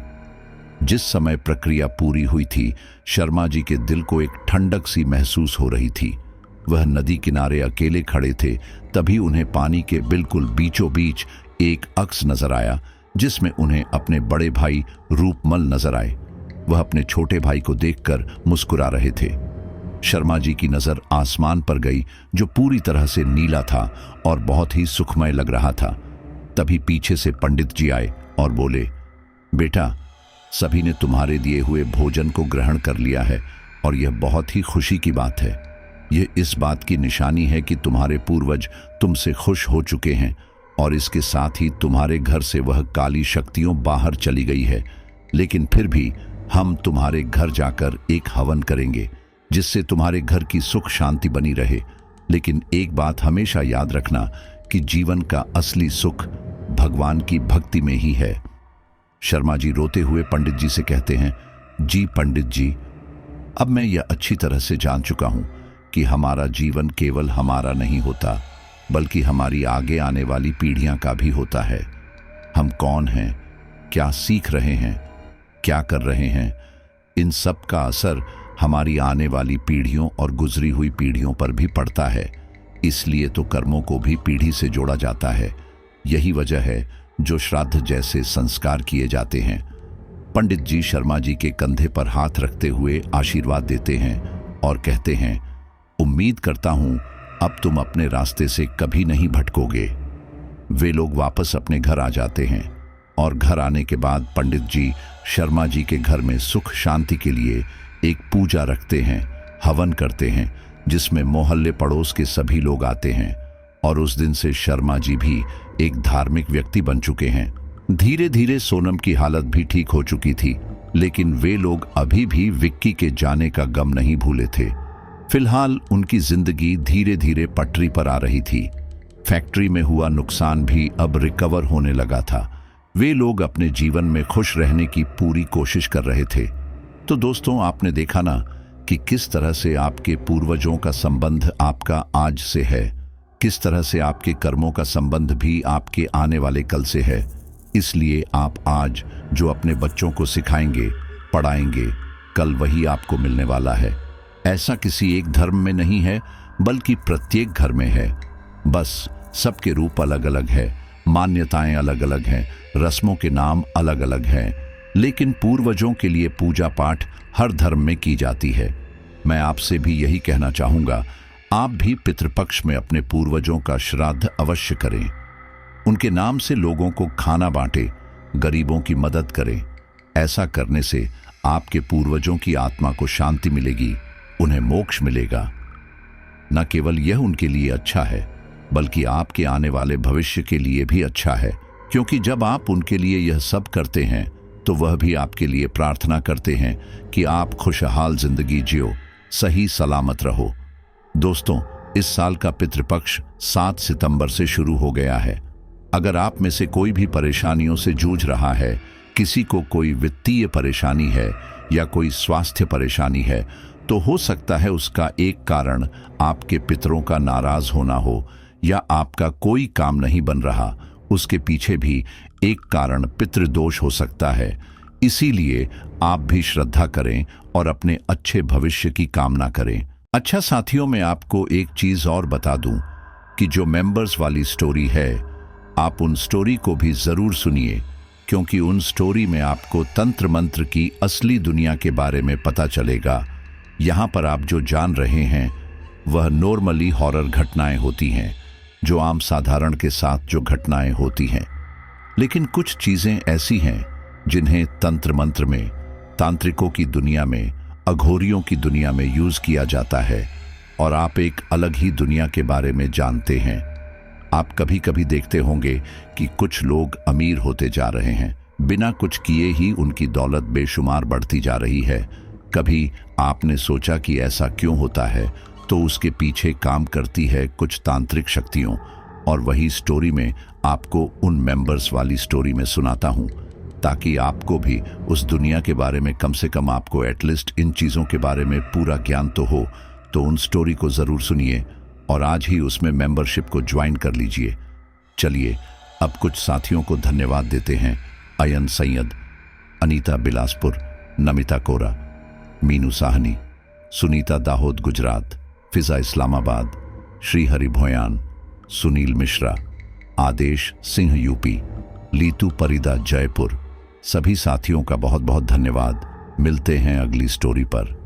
जिस समय प्रक्रिया पूरी हुई थी, शर्मा जी के दिल को एक ठंडक सी महसूस हो रही थी। वह नदी किनारे अकेले खड़े थे, तभी उन्हें पानी के बिल्कुल बीचों बीच एक अक्स नजर आया, जिसमें उन्हें अपने बड़े भाई रूपमल नजर आए। वह अपने छोटे भाई को देखकर मुस्कुरा रहे थे। शर्मा जी की नजर आसमान पर गई, जो पूरी तरह से नीला था और बहुत ही सुखमय लग रहा था। तभी पीछे से पंडित जी आए और बोले, बेटा, सभी ने तुम्हारे दिए हुए भोजन को ग्रहण कर लिया है और यह बहुत ही खुशी की बात है। यह इस बात की निशानी है कि तुम्हारे पूर्वज तुमसे खुश हो चुके हैं और इसके साथ ही तुम्हारे घर से वह काली शक्तियां बाहर चली गई है। लेकिन फिर भी हम तुम्हारे घर जाकर एक हवन करेंगे जिससे तुम्हारे घर की सुख शांति बनी रहे। लेकिन एक बात हमेशा याद रखना कि जीवन का असली सुख भगवान की भक्ति में ही है। शर्मा जी रोते हुए पंडित जी से कहते हैं, जी पंडित जी, अब मैं यह अच्छी तरह से जान चुका हूं कि हमारा जीवन केवल हमारा नहीं होता बल्कि हमारी आगे आने वाली पीढ़ियां का भी होता है। हम कौन हैं, क्या सीख रहे हैं, क्या कर रहे हैं, इन सब का असर हमारी आने वाली पीढ़ियों और गुजरी हुई पीढ़ियों पर भी पड़ता है। इसलिए तो कर्मों को भी पीढ़ी से जोड़ा जाता है। यही वजह है जो श्राद्ध जैसे संस्कार किए जाते हैं। पंडित जी शर्मा जी के कंधे पर हाथ रखते हुए आशीर्वाद देते हैं और कहते हैं, उम्मीद करता हूं अब तुम अपने रास्ते से कभी नहीं भटकोगे। वे लोग वापस अपने घर आ जाते हैं और घर आने के बाद पंडित जी शर्मा जी के घर में सुख शांति के लिए एक पूजा रखते हैं, हवन करते हैं जिसमें मोहल्ले पड़ोस के सभी लोग आते हैं। और उस दिन से शर्मा जी भी एक धार्मिक व्यक्ति बन चुके हैं। धीरे धीरे सोनम की हालत भी ठीक हो चुकी थी, लेकिन वे लोग अभी भी विक्की के जाने का गम नहीं भूले थे। फिलहाल उनकी जिंदगी धीरे धीरे पटरी पर आ रही थी। फैक्ट्री में हुआ नुकसान भी अब रिकवर होने लगा था। वे लोग अपने जीवन में खुश रहने की पूरी कोशिश कर रहे थे। तो दोस्तों, आपने देखा ना कि किस तरह से आपके पूर्वजों का संबंध आपका आज से है, किस तरह से आपके कर्मों का संबंध भी आपके आने वाले कल से है। इसलिए आप आज जो अपने बच्चों को सिखाएंगे, पढ़ाएंगे, कल वही आपको मिलने वाला है। ऐसा किसी एक धर्म में नहीं है बल्कि प्रत्येक घर में है। बस सबके रूप अलग अलग है, मान्यताएं अलग अलग हैं, रस्मों के नाम अलग अलग हैं, लेकिन पूर्वजों के लिए पूजा पाठ हर धर्म में की जाती है। मैं आपसे भी यही कहना चाहूँगा, आप भी पितृपक्ष में अपने पूर्वजों का श्राद्ध अवश्य करें। उनके नाम से लोगों को खाना बांटें, गरीबों की मदद करें। ऐसा करने से आपके पूर्वजों की आत्मा को शांति मिलेगी, उन्हें मोक्ष मिलेगा। न केवल यह उनके लिए अच्छा है बल्कि आपके आने वाले भविष्य के लिए भी अच्छा है, क्योंकि जब आप उनके लिए यह सब करते हैं तो वह भी आपके लिए प्रार्थना करते हैं कि आप खुशहाल जिंदगी जियो, सही सलामत रहो। दोस्तों, इस साल का पितृपक्ष 7 सितंबर से शुरू हो गया है। अगर आप में से कोई भी परेशानियों से जूझ रहा है, किसी को कोई वित्तीय परेशानी है या कोई स्वास्थ्य परेशानी है, तो हो सकता है उसका एक कारण आपके पितरों का नाराज होना हो या आपका कोई काम नहीं बन रहा। उसके पीछे भी एक कारण पितृदोष हो सकता है। इसीलिए आप भी श्रद्धा करें और अपने अच्छे भविष्य की कामना करें। अच्छा साथियों, मैं आपको एक चीज और बता दूं कि जो मेंबर्स वाली स्टोरी है, आप उन स्टोरी को भी जरूर सुनिए, क्योंकि उन स्टोरी में आपको तंत्र मंत्र की असली दुनिया के बारे में पता चलेगा। यहाँ पर आप जो जान रहे हैं वह नॉर्मली हॉरर घटनाएं होती हैं, जो आम साधारण के साथ जो घटनाएं होती हैं, लेकिन कुछ चीजें ऐसी हैं जिन्हें तंत्र मंत्र में, तांत्रिकों की दुनिया में, अघोरियों की दुनिया में यूज किया जाता है और आप एक अलग ही दुनिया के बारे में जानते हैं। आप कभी कभी देखते होंगे कि कुछ लोग अमीर होते जा रहे हैं, बिना कुछ किए ही उनकी दौलत बेशुमार बढ़ती जा रही है। कभी आपने सोचा कि ऐसा क्यों होता है, तो उसके पीछे काम करती है कुछ तांत्रिक शक्तियों। और वही स्टोरी में आपको उन मेंबर्स वाली स्टोरी में सुनाता हूं, ताकि आपको भी उस दुनिया के बारे में, कम से कम आपको एटलीस्ट इन चीज़ों के बारे में पूरा ज्ञान तो हो। तो उन स्टोरी को ज़रूर सुनिए और आज ही उसमें मेंबरशिप को ज्वाइन कर लीजिए। चलिए अब कुछ साथियों को धन्यवाद देते हैं। अयन सैयद, अनीता बिलासपुर, नमिता कोरा, मीनू साहनी, सुनीता दाहोद गुजरात, फिजा इस्लामाबाद, श्रीहरि भोयान, सुनील मिश्रा, आदेश सिंह यूपी, लीतू परिदा जयपुर। सभी साथियों का बहुत बहुत धन्यवाद। मिलते हैं अगली स्टोरी पर।